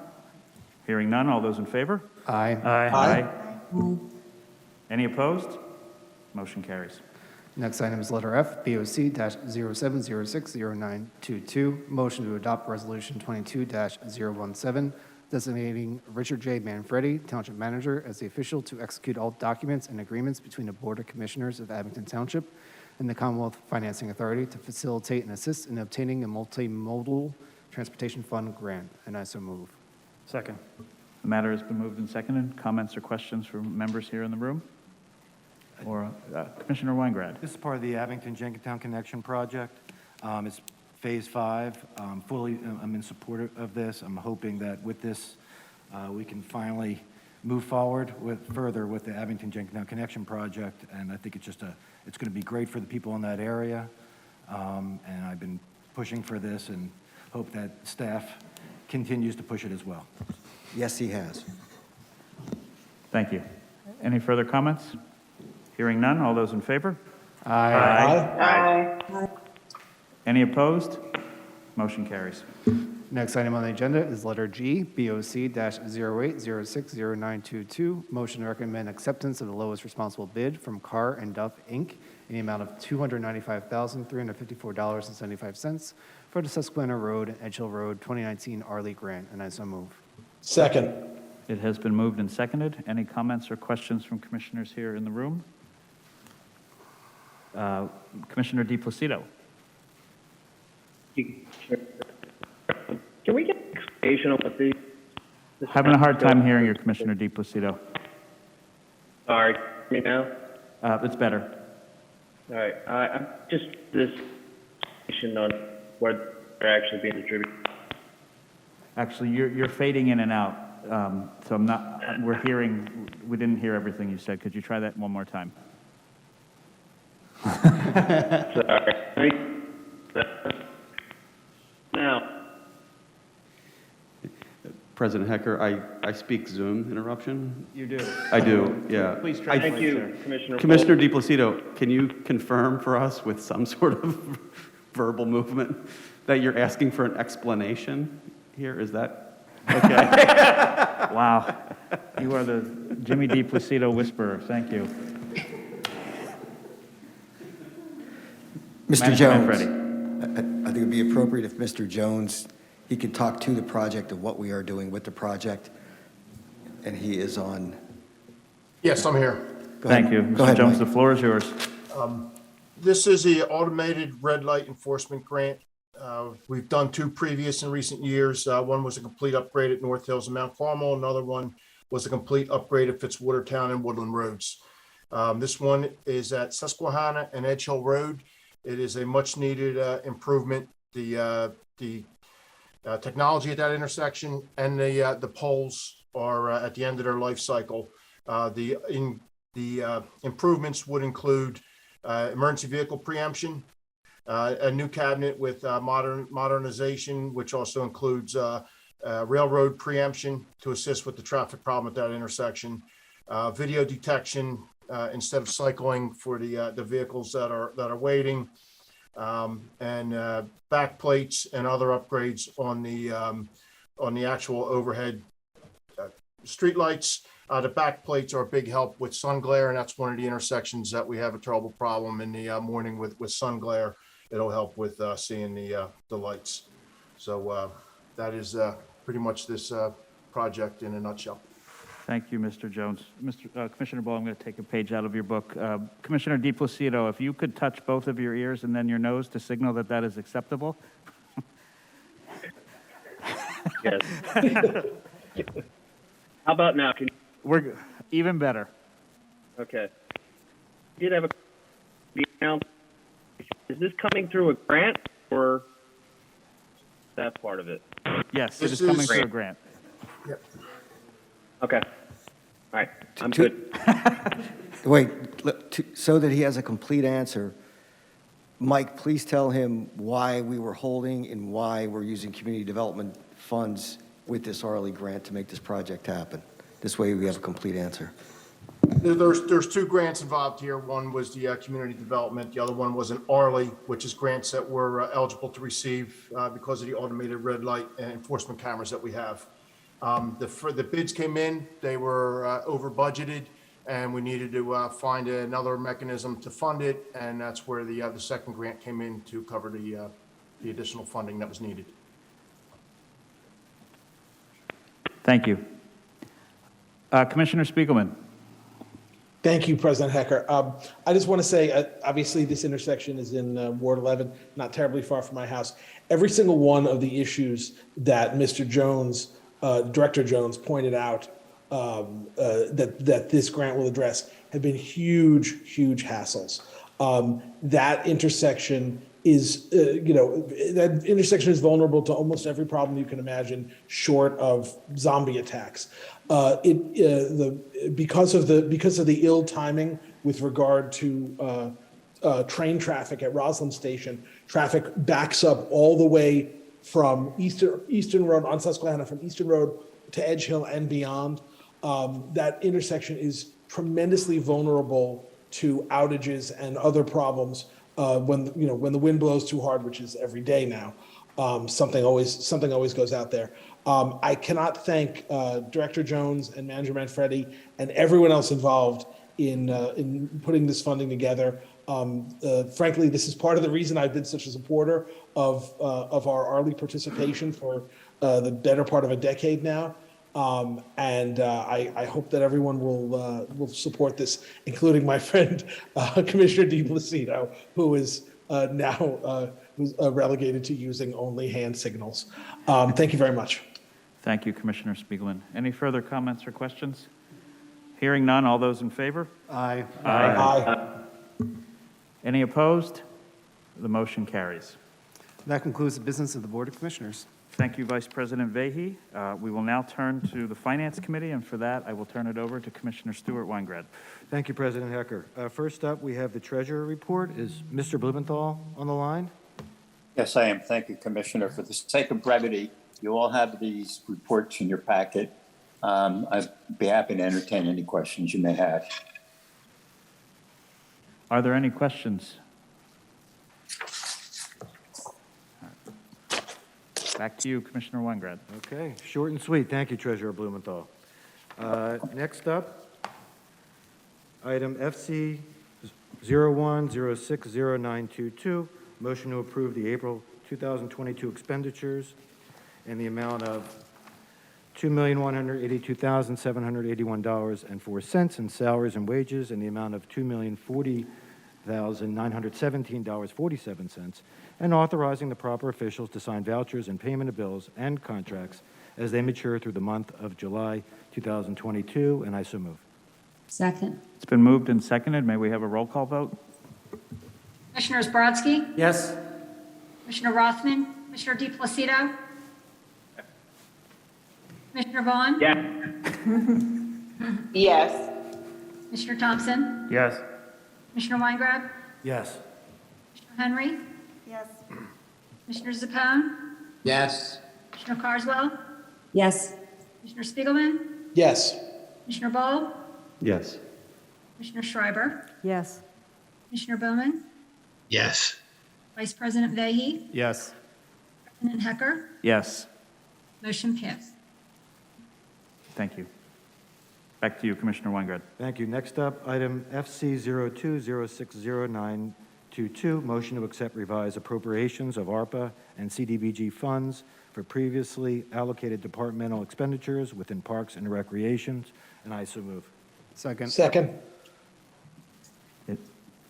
Hearing none, all those in favor? Aye. Aye. Any opposed? Motion carries. Next item is letter F, BOC-07060922, motion to adopt resolution 22-017, designating Richard J. Manfredi, Township Manager, as the official to execute all documents and agreements between the Board of Commissioners of Abington Township and the Commonwealth Financing Authority to facilitate and assist in obtaining a multimodal transportation fund grant, and I so move. Second. The matter has been moved and seconded. Comments or questions from members here in the room? Or Commissioner Weingrad? This is part of the Abington-Jenkintown Connection Project. It's Phase 5. I'm in support of this. I'm hoping that with this, we can finally move forward further with the Abington-Jenkintown Connection Project, and I think it's going to be great for the people in that area. And I've been pushing for this and hope that staff continues to push it as well. Yes, he has. Thank you. Any further comments? Hearing none, all those in favor? Aye. Any opposed? Motion carries. Next item on the agenda is letter G, BOC-08060922, motion to recommend acceptance of the lowest responsible bid from Carr and Duff, Inc., in the amount of $295,354.75 for the Susquehanna Road and Edge Hill Road 2019 Arley Grant, and I so move. Second. It has been moved and seconded. Any comments or questions from commissioners here in the room? Commissioner DiPlacido. Can we get an explanation on what the... Having a hard time hearing you, Commissioner DiPlacido. Sorry, me now? It's better. All right, I'm just this information on what they're actually being distributed. Actually, you're fading in and out, so I'm not, we didn't hear everything you said. Could you try that one more time? Sorry. Now. President Hecker, I speak Zoom interruption. You do. I do, yeah. Please translate, Thank you, sir. Commissioner. Commissioner DiPlacido, can you confirm for us with some sort of verbal movement that you're asking for an explanation here? Is that okay? Wow. You are the Jimmy DiPlacido whisperer. Thank you. Mr. Manager Jones, Manfredi. I think it'd be appropriate if Mr. Jones, he could talk to the project of what we are doing with the project, and he is on. Yes, I'm here. Go ahead. Thank you. Go Mr. ahead, Jones, Mike. the floor is yours. This is the automated red light enforcement grant. We've done two previous in recent years. One was a complete upgrade at North Hills and Mount Carmel. Another one was a complete upgrade at Fitzwatertown and Woodland Roads. This one is at Susquehanna and Edge Hill Road. It is a much needed improvement. The technology at that intersection and the poles are at the end of their life cycle. The improvements would include emergency vehicle preemption, a new cabinet with modernization, which also includes railroad preemption to assist with the traffic problem at that intersection, video detection instead of cycling for the vehicles that are waiting, and back plates and other upgrades on the actual overhead streetlights. The back plates are a big help with sun glare, and that's one of the intersections that we have a terrible problem in the morning with sun glare. It'll help with seeing the lights. So that is pretty much this project in a nutshell. Thank you, Mr. Jones. Commissioner Ball, I'm going to take a page out of your book. Commissioner DiPlacido, if you could touch both of your ears and then your nose to signal that that is acceptable. Yes. How about now? We're even better. Okay. Did have a. Is this coming through a grant or that part of it? Yes, This it is coming is- through a grant. Yep. Okay. All right. I'm good. Wait, so that he has a complete answer, Mike, please tell him why we were holding and why we're using community development funds with this Arley grant to make this project happen. This way we have a complete answer. There's two grants involved here. One was the community development. The other one was an Arley, which is grants that we're eligible to receive because of the automated red light and enforcement cameras that we have. The bids came in, they were over budgeted, and we needed to find another mechanism to fund it, and that's where the second grant came in to cover the additional funding that was needed. Thank you. Commissioner Spiegelman. Thank you, President Hecker. I just want to say, obviously, this intersection is in Ward 11, not terribly far from my house. Every single one of the issues that Mr. Jones, Director Jones, pointed out that this grant will address have been huge, huge hassles. That intersection is, that intersection is vulnerable to almost every problem you can imagine, short of zombie attacks. Because of the ill timing with regard to train traffic at Roslyn Station, traffic backs up all the way from Eastern Road on Susquehanna, from Eastern Road to Edge Hill and beyond. That intersection is tremendously vulnerable to outages and other problems when the wind blows too hard, which is every day now. Something always goes out there. I cannot thank Director Jones and Manager Manfredi and everyone else involved in putting this funding together. Frankly, this is part of the reason I've been such a supporter of our Arley participation for the better part of a decade now. I hope that everyone will support this, including my friend Commissioner DiPlacido, who is now relegated to using only hand signals. Thank you very much. Thank you, Commissioner Spiegelman. Any further comments or questions? Hearing none, all those in favor? Aye. Aye. Any opposed? The motion carries. That concludes the business of the Board of Commissioners. Thank you, Vice President Vehy. We will now turn to the Finance Committee, and for that, I will turn it over to Commissioner Stuart Weingrad. Thank you, President Hecker. First up, we have the Treasurer Report. Is Mr. Blumenthal on the line? Yes, I am. Thank you, Commissioner. For the sake of brevity, You all have these reports in your packet. I'd be happy to entertain any questions you may have. Are there any questions? Back to you, Commissioner Weingrad. Okay, short and sweet. Thank you, Treasurer Blumenthal. Next up, item FC 01060922, motion to approve the April 2022 expenditures in the amount of $2,182,781.04 in salaries and wages, and the amount of $2,040,917.47, and authorizing the proper officials to sign vouchers and payment of bills and contracts as they mature through the month of July 2022, and I so move. Second. It's been moved and seconded. May we have a roll call vote? Commissioners Brodsky, Yes. Commissioner Rothman, Commissioner DePlacido, Commissioner Vaughn. Yes. Yes. Commissioner Thompson, Yes. Commissioner Weingrab, Yes. Commissioner Henry, Yes. Commissioner Zappone, Yes. Commissioner Carswell, Yes. Commissioner Spiegelman, Yes. Commissioner Ball, Yes. Commissioner Schreiber, Yes. Commissioner Bowman, Yes. Vice President Vehy, Yes. President Hecker, Yes. motion passed. Thank you. Back to you, Commissioner Weingrad. Thank you. Next up, item FC 02060922, motion to accept revised appropriations of ARPA and CDBG funds for previously allocated departmental expenditures within Parks and Recreations, and I so move. Second. Second. It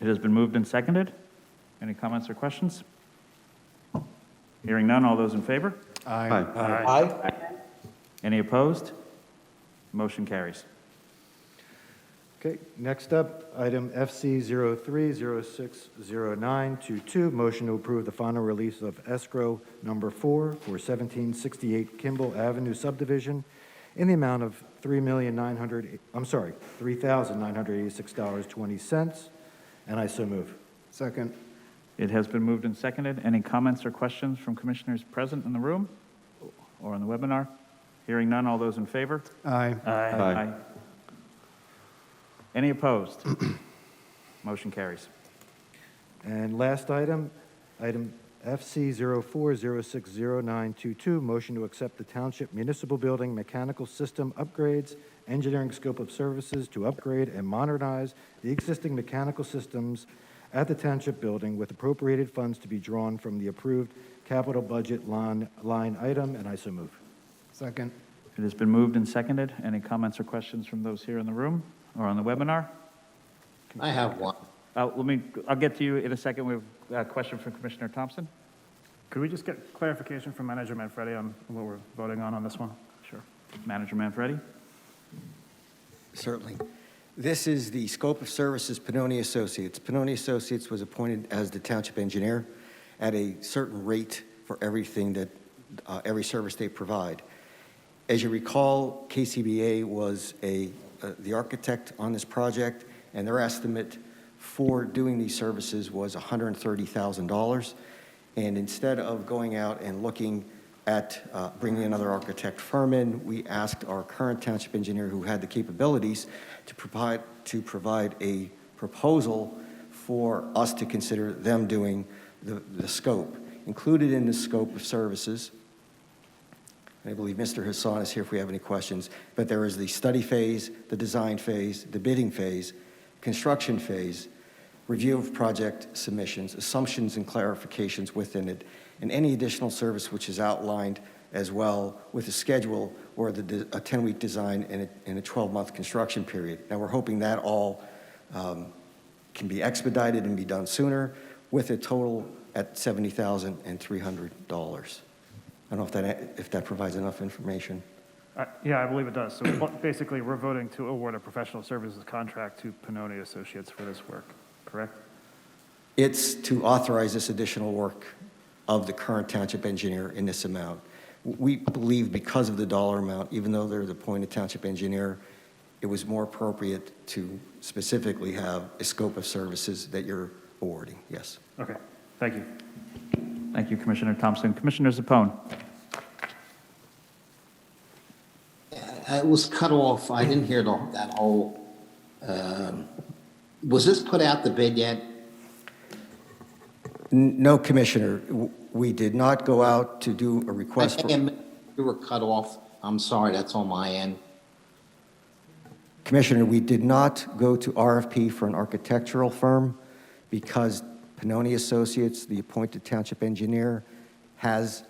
has been moved and seconded. Any comments or questions? Hearing none, all those in favor? Aye. Aye. Any opposed? Motion carries. Okay, next up, item FC 03060922, motion to approve the final release of escrow number 4 for 1768 Kimball Avenue subdivision in the amount of $3,986.20, and I so move. Second. It has been moved and seconded. Any comments or questions from commissioners present in the room or on the webinar? Hearing none, all those in favor? Aye. Aye. Any opposed? Motion carries. And last item, item FC 04060922, motion to accept the Township Municipal Building Mechanical System upgrades, engineering scope of services to upgrade and modernize the existing mechanical systems at the Township Building with appropriated funds to be drawn from the approved capital budget line item, and I so move. Second. It has been moved and seconded. Any comments or questions from those here in the room or on the webinar? I have one. I'll get to you in a second. We have a question from Commissioner Thompson. Could we just get clarification from Manager Manfredi on what we're voting on this one? Sure. Manager Manfredi? Certainly. This is the scope of services Pannoni Associates. Pannoni Associates was appointed as the township engineer at a certain rate for everything that, every service they provide. As you recall, KCBA was the architect on this project, and their estimate for doing these services was $130,000. And instead of going out and looking at bringing another architect firm in, we asked our current township engineer, who had the capabilities, to provide a proposal for us to consider them doing the scope. Included in the scope of services, I believe Mr. Hassan is here if we have any questions, but there is the study phase, the design phase, the bidding phase, construction phase, review of project submissions, assumptions and clarifications within it, and any additional service which is outlined as well with a schedule or a 10-week design and a 12-month construction period. Now, we're hoping that all can be expedited and be done sooner, with a total at $70,300. I don't know if that provides enough information. Yeah, I believe it does. So basically, we're voting to award a professional services contract to Pannoni Associates for this work, correct? It's to authorize this additional work of the current township engineer in this amount. We believe because of the dollar amount, even though they're the appointed township engineer, it was more appropriate to specifically have a scope of services that you're awarding. Yes. Okay, thank you. Thank you, Commissioner Thompson. Commissioner Zappone. it was cut off. I didn't hear that whole, was this put out the bid yet? No, Commissioner, we did not go out to do a request for... You were cut off. I'm sorry, that's on my end. Commissioner, we did not go to RFP for an architectural firm because Pannoni Associates, the appointed township engineer, has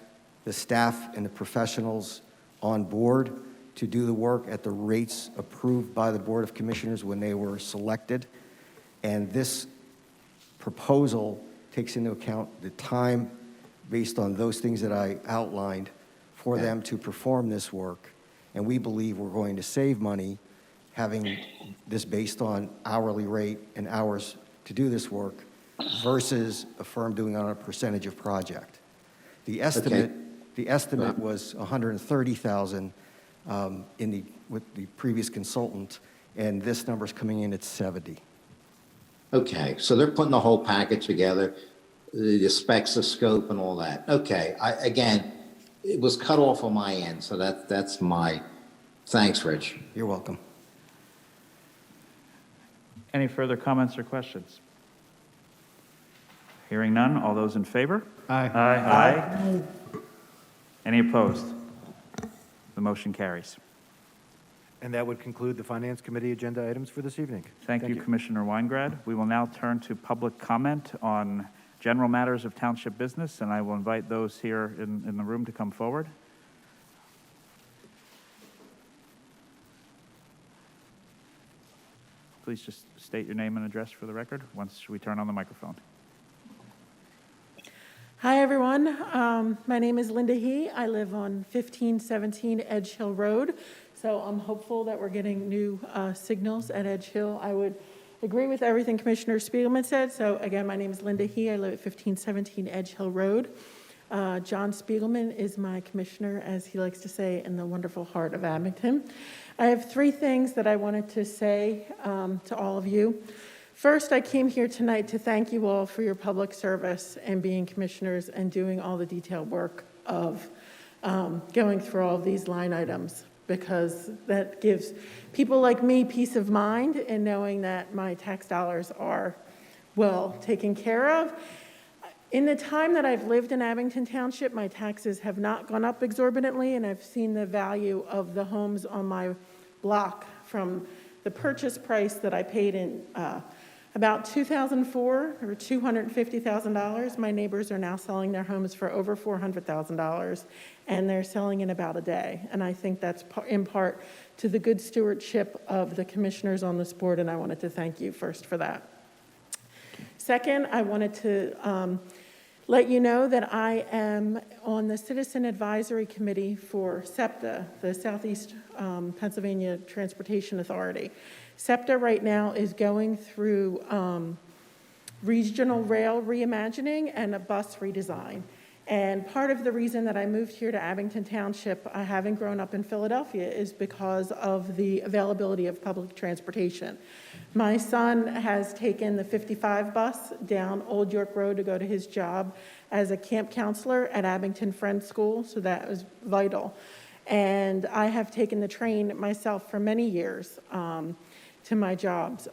the staff and the professionals on board to do the work at the rates approved by the Board of Commissioners when they were selected. And this proposal takes into account the time based on those things that I outlined for them to perform this work. And we believe we're going to save money having this based on hourly rate and hours to do this work versus a firm doing it on a percentage of project. The estimate was $130,000 with the previous consultant, and this number's coming in at $70,000. Okay, so they're putting the whole package together, the specs, the scope, and all that. Okay, again, it was cut off on my end, so that's my, thanks, Rich. You're welcome. Any further comments or questions? Hearing none, all those in favor? Aye. Aye. Any opposed? The motion carries. And that would conclude the Finance Committee agenda items for this evening. Thank you, Commissioner Weingrad. We will now turn to public comment on general matters of township business, and I will invite those here in the room to come forward. Please just state your name and address for the record once we turn on the microphone. Hi, everyone. My name is Linda He. I live on 1517 Edge Hill Road, so I'm hopeful that we're getting new signals at Edge Hill. I would agree with everything Commissioner Spiegelman said. So again, my name is Linda He. I live at 1517 Edge Hill Road. John Spiegelman is my commissioner, as he likes to say, in the wonderful heart of Abington. I have three things that I wanted to say to all of you. First, I came here tonight to thank you all for your public service and being commissioners and doing all the detailed work of going through all of these line items, because that gives people like me peace of mind in knowing that my tax dollars are well taken care of. In the time that I've lived in Abington Township, my taxes have not gone up exorbitantly, and I've seen the value of the homes on my block from the purchase price that I paid in about 2004, or $250,000. My neighbors are now selling their homes for over $400,000, and they're selling in about a day. And I think that's in part to the good stewardship of the commissioners on this board, and I wanted to thank you first for that. Second, I wanted to let you know that I am on the Citizen Advisory Committee for SEPTA, the Southeast Pennsylvania Transportation Authority. SEPTA right now is going through regional rail reimagining and a bus redesign. And part of the reason that I moved here to Abington Township, having grown up in Philadelphia, is because of the availability of public transportation. My son has taken the 55 bus down Old York Road to go to his job as a camp counselor at Abington Friends School, so that was vital. And I have taken the train myself for many years to my jobs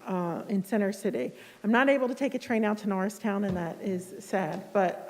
in Center City. I'm not able to take a train out to Norristown, and that is sad, but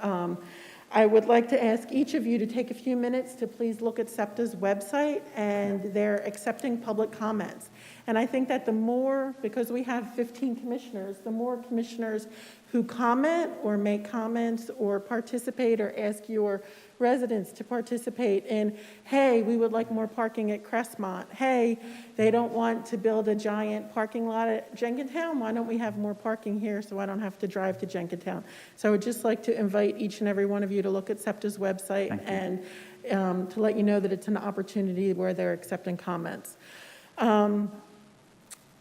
I would like to ask each of you to take a few minutes to please look at SEPTA's website, and they're accepting public comments. And I think that the more, because we have 15 commissioners, the more commissioners who comment or make comments or participate or ask your residents to participate in, hey, we would like more parking at Crestmont. Hey, they don't want to build a giant parking lot at Jenkintown. Why don't we have more parking here so I don't have to drive to Jenkintown? So I would just like to invite each and every one of you to look at SEPTA's website and to let you know that it's an opportunity where they're accepting comments.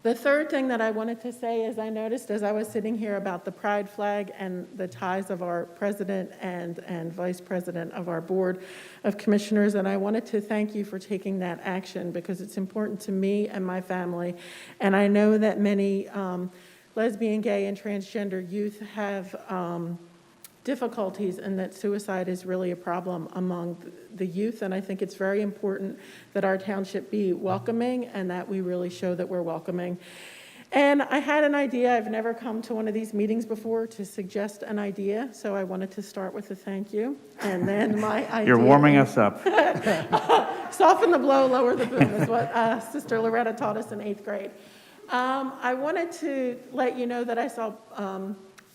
The third thing that I wanted to say is I noticed as I was sitting here about the pride flag and the ties of our president and vice president of our board of commissioners, and I wanted to thank you for taking that action because it's important to me and my family. And I know that many lesbian, gay, and transgender youth have difficulties and that suicide is really a problem among the youth. And I think it's very important that our township be welcoming and that we really show that we're welcoming. And I had an idea. I've never come to one of these meetings before to suggest an idea, so I wanted to start with a thank you. And then my idea... You're warming us up. Soften the blow, lower the boom is what Sister Loretta taught us in 8th grade. I wanted to let you know that I saw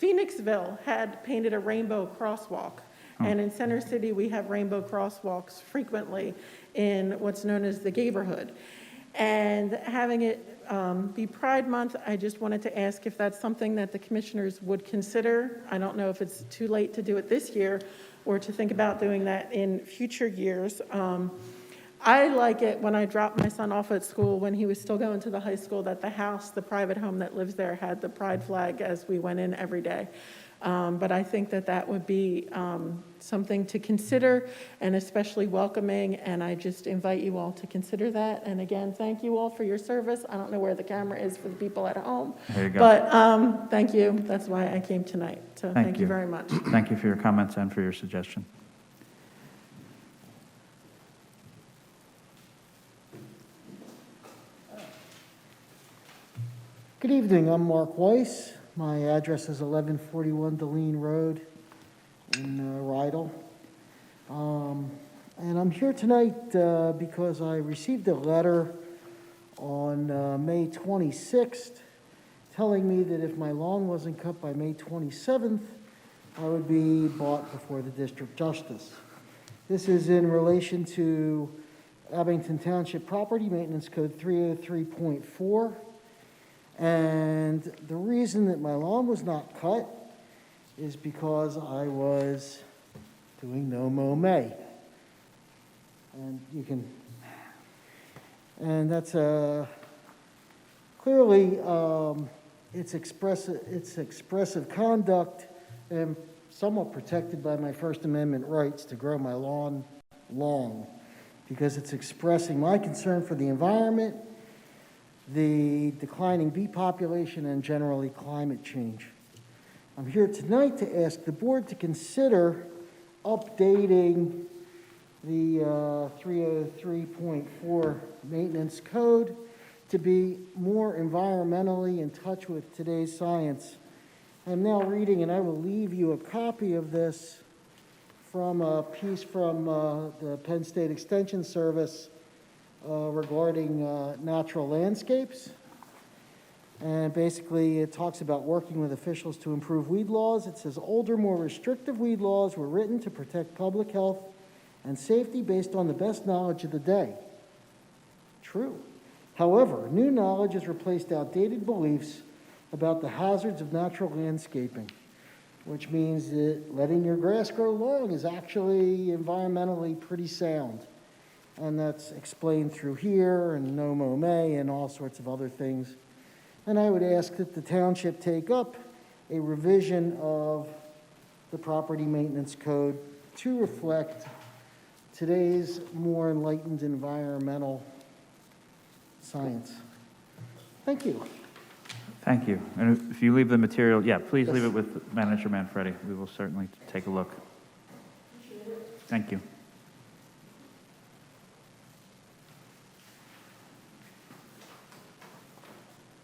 Phoenixville had painted a rainbow crosswalk. And in Center City, we have rainbow crosswalks frequently in what's known as the Gayborhood. And having it be Pride Month, I just wanted to ask if that's something that the commissioners would consider. I don't know if it's too late to do it this year or to think about doing that in future years. I like it when I dropped my son off at school when he was still going to the high school, that the house, the private home that lives there, had the pride flag as we went in every day. But I think that that would be something to consider and especially welcoming, and I just invite you all to consider that. And again, thank you all for your service. I don't know where the camera is for the people at home. There you go. But thank you. That's why I came tonight. So thank you very much. Thank you for your comments and for your suggestion. Good evening, I'm Mark Weiss. My address is 1141 Deline Road in Rydell. And I'm here tonight because I received a letter on May 26th telling me that if my lawn wasn't cut by May 27th, I would be brought before the District Justice. This is in relation to Abington Township Property Maintenance Code 303.4. And the reason that my lawn was not cut is because I was doing no mow May. And you can, and that's clearly it's expressive conduct and somewhat protected by my First Amendment rights to grow my lawn long, because it's expressing my concern for the environment, the declining bee population, and generally climate change. I'm here tonight to ask the board to consider updating the 303.4 maintenance code to be more environmentally in touch with today's science. I'm now reading, and I will leave you a copy of this from a piece from the Penn State Extension Service regarding natural landscapes. And basically it talks about working with officials to improve weed laws. It says older, more restrictive weed laws were written to protect public health and safety based on the best knowledge of the day. True. However, new knowledge has replaced outdated beliefs about the hazards of natural landscaping, which means that letting your grass grow long is actually environmentally pretty sound. And that's explained through here and no mow May and all sorts of other things. And I would ask that the township take up a revision of the property maintenance code to reflect today's more enlightened environmental science. Thank you. Thank you. And if you leave the material, yeah, please leave it with Manager Manfredi. We will certainly take a look. Thank you.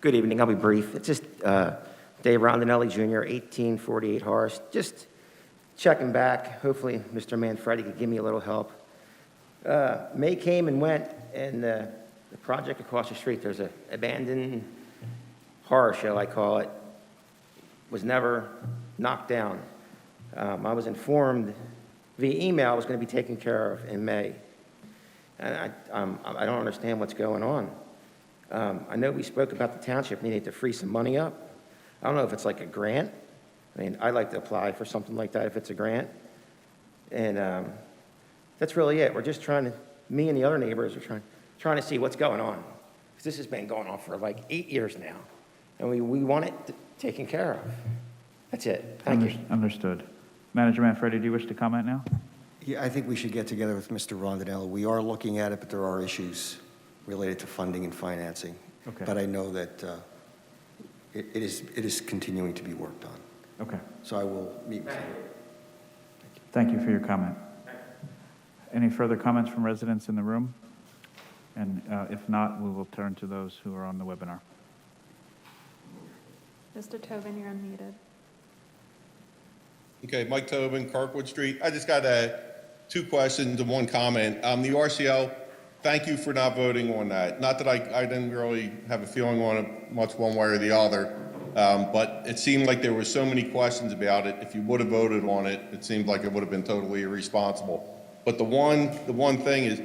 Good evening. I'll be brief. It's just Dave Rondinelli Jr., 1848 Horace. Just checking back. Hopefully, Mr. Manfredi could give me a little help. May came and went, and the project across the street, there's an abandoned horror show, I call it, was never knocked down. I was informed via email it was going to be taken care of in May. And I don't understand what's going on. I know we spoke about the township needing to free some money up. I don't know if it's like a grant. I mean, I'd like to apply for something like that if it's a grant. And that's really it. We're just trying to, me and the other neighbors are trying to see what's going on. Because this has been going on for like 8 years now. And we want it taken care of. That's it. Thank you. Understood. Manager Manfredi, do you wish to comment now? Yeah, I think we should get together with Mr. Rondinelli. We are looking at it, but there are issues related to funding and financing. Okay. But I know that it is continuing to be worked on. Okay. So I will meet with you. Thank you for your comment. Any further comments from residents in the room? And if not, we will turn to those who are on the webinar. Mr. Tobin, you're unmuted. Okay, Mike Tobin, Kirkwood Street. I just got two questions and one comment. The RCO, thank you for not voting on that. Not that I didn't really have a feeling on it much one way or the other, but it seemed like there were so many questions about it. If you would have voted on it, it seemed like it would have been totally irresponsible. But the one thing is,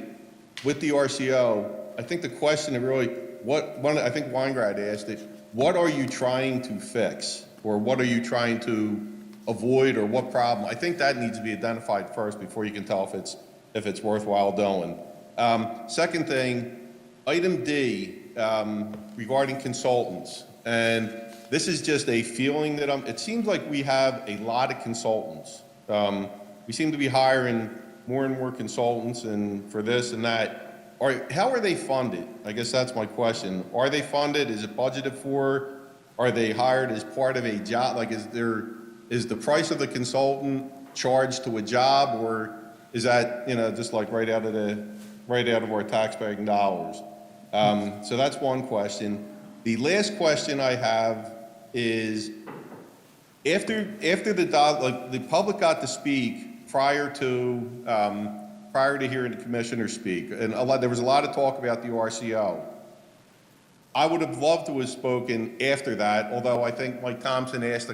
with the RCO, I think the question that really, I think Weingrad asked it, what are you trying to fix? Or what are you trying to avoid, or what problem? I think that needs to be identified first before you can tell if it's worthwhile doing. Second thing, item D, regarding consultants. And this is just a feeling that it seems like we have a lot of consultants. We seem to be hiring more and more consultants and for this and that. How are they funded? I guess that's my question. Are they funded? Is it budgeted for? Are they hired as part of a job? Like, is the price of the consultant charged to a job, or is that, just like right out of our taxpaying dollars? So that's one question. The last question I have is, after the public got to speak prior to hearing the commissioner speak, and there was a lot of talk about the RCO. I would have loved to have spoken after that, although I think Mike Thompson asked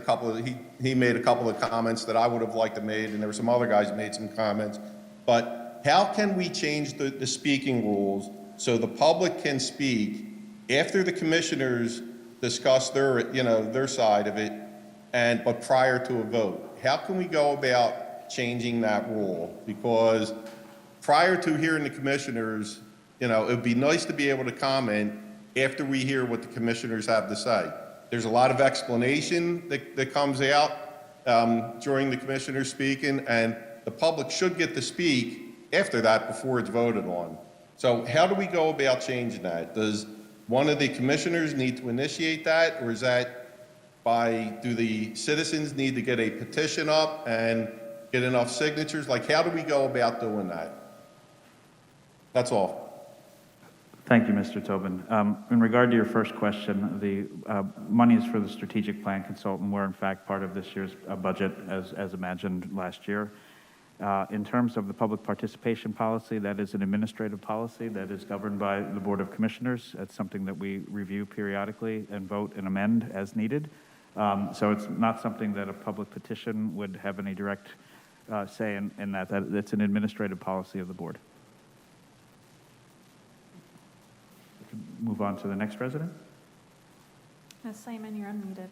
he made a couple of comments that I would have liked to made, and there were some other guys who made some comments. But how can we change the speaking rules so the public can speak after the commissioners discuss their side of it, but prior to a vote? How can we go about changing that rule? Because prior to hearing the commissioners, it would be nice to be able to comment after we hear what the commissioners have to say. There's a lot of explanation that comes out during the commissioners speaking, and the public should get to speak after that before it's voted on. So how do we go about changing that? Does one of the commissioners need to initiate that, or is that do the citizens need to get a petition up and get enough signatures? Like, how do we go about doing that? That's all. Thank you, Mr. Tobin. In regard to your first question, the monies for the strategic plan consultant were in fact part of this year's budget as imagined last year. In terms of the public participation policy, that is an administrative policy that is governed by the Board of Commissioners. It's something that we review periodically and vote and amend as needed. So it's not something that a public petition would have any direct say in that. It's an administrative policy of the board. Move on to the next resident. Ms. Lehman, you're unmuted.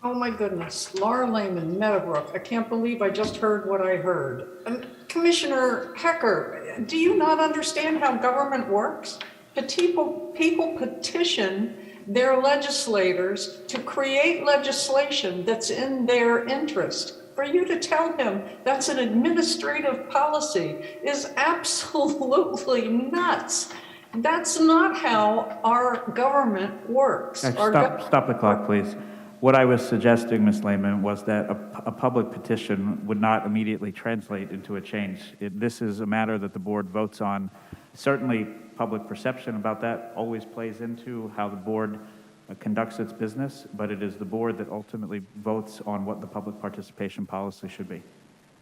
Oh my goodness, Laura Lehman, Meadowbrook. I can't believe I just heard what I heard. Commissioner Hecker, do you not understand how government works? People petition their legislators to create legislation that's in their interest. For you to tell him that's an administrative policy is absolutely nuts. That's not how our government works. Stop the clock, please. What I was suggesting, Ms. Lehman, was that a public petition would not immediately translate into a change. This is a matter that the board votes on. Certainly, public perception about that always plays into how the board conducts its business, but it is the board that ultimately votes on what the public participation policy should be.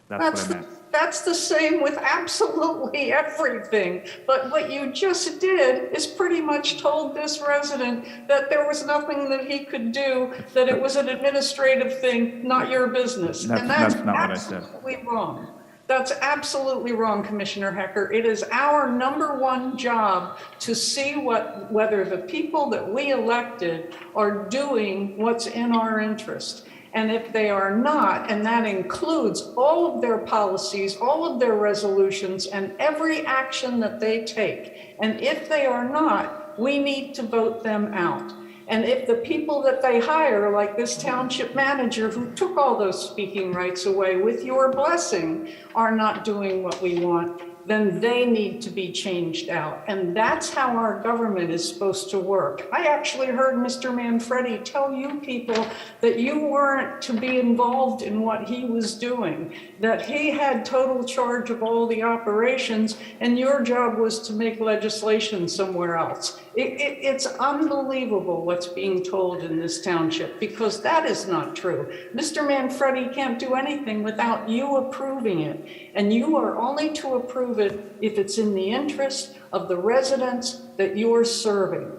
That's what I meant. That's the same with absolutely everything. But what you just did is pretty much told this resident that there was nothing that he could do, that it was an administrative thing, not your business. And that's not what I said. Absolutely wrong. That's absolutely wrong, Commissioner Hecker. It is our #1 job to see whether the people that we elected are doing what's in our interest. And if they are not, and that includes all of their policies, all of their resolutions, and every action that they take, and if they are not, we need to vote them out. And if the people that they hire, like this township manager who took all those speaking rights away with your blessing, are not doing what we want, then they need to be changed out. And that's how our government is supposed to work. I actually heard Mr. Manfredi tell you people that you weren't to be involved in what he was doing, that he had total charge of all the operations, and your job was to make legislation somewhere else. It's unbelievable what's being told in this township, because that is not true. Mr. Manfredi can't do anything without you approving it, and you are only to approve it if it's in the interest of the residents that you're serving.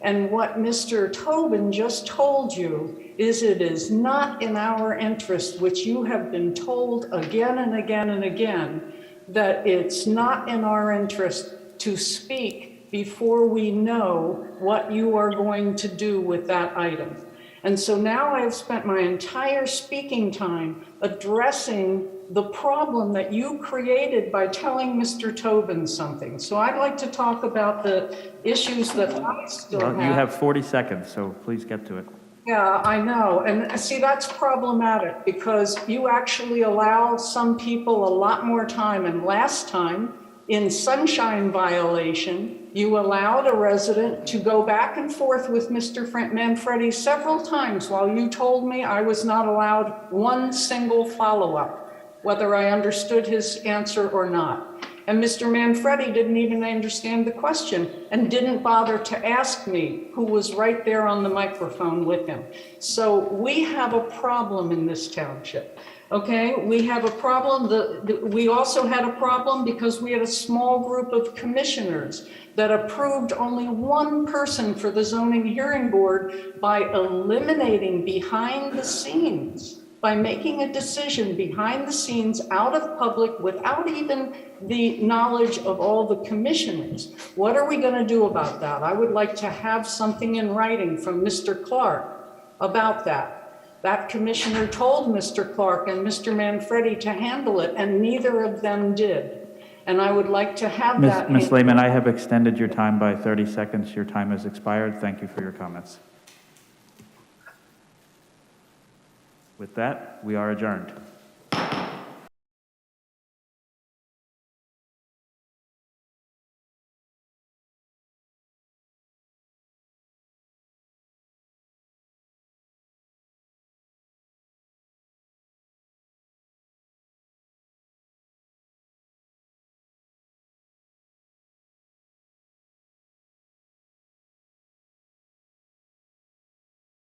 And what Mr. Tobin just told you is it is not in our interest, which you have been told again and again and again, that it's not in our interest to speak before we know what you are going to do with that item. And so now I've spent my entire speaking time addressing the problem that you created by telling Mr. Tobin something. So I'd like to talk about the issues that I still have. Well, you have 40 seconds, so please get to it. Yeah, I know. And see, that's problematic because you actually allow some people a lot more time. And last time, in sunshine violation, you allowed a resident to go back and forth with Mr. Manfredi several times while you told me I was not allowed one single follow-up, whether I understood his answer or not. And Mr. Manfredi didn't even understand the question and didn't bother to ask me, who was right there on the microphone with him. So we have a problem in this township. Okay, we have a problem. We also had a problem because we had a small group of commissioners that approved only one person for the zoning hearing board by eliminating behind the scenes, by making a decision behind the scenes out of public without even the knowledge of all the commissioners. What are we going to do about that? I would like to have something in writing from Mr. Clark about that. That commissioner told Mr. Clark and Mr. Manfredi to handle it, and neither of them did. And I would like to have that. Ms. Lehman, I have extended your time by 30 seconds. Your time has expired. Thank you for your comments. With that, we are adjourned.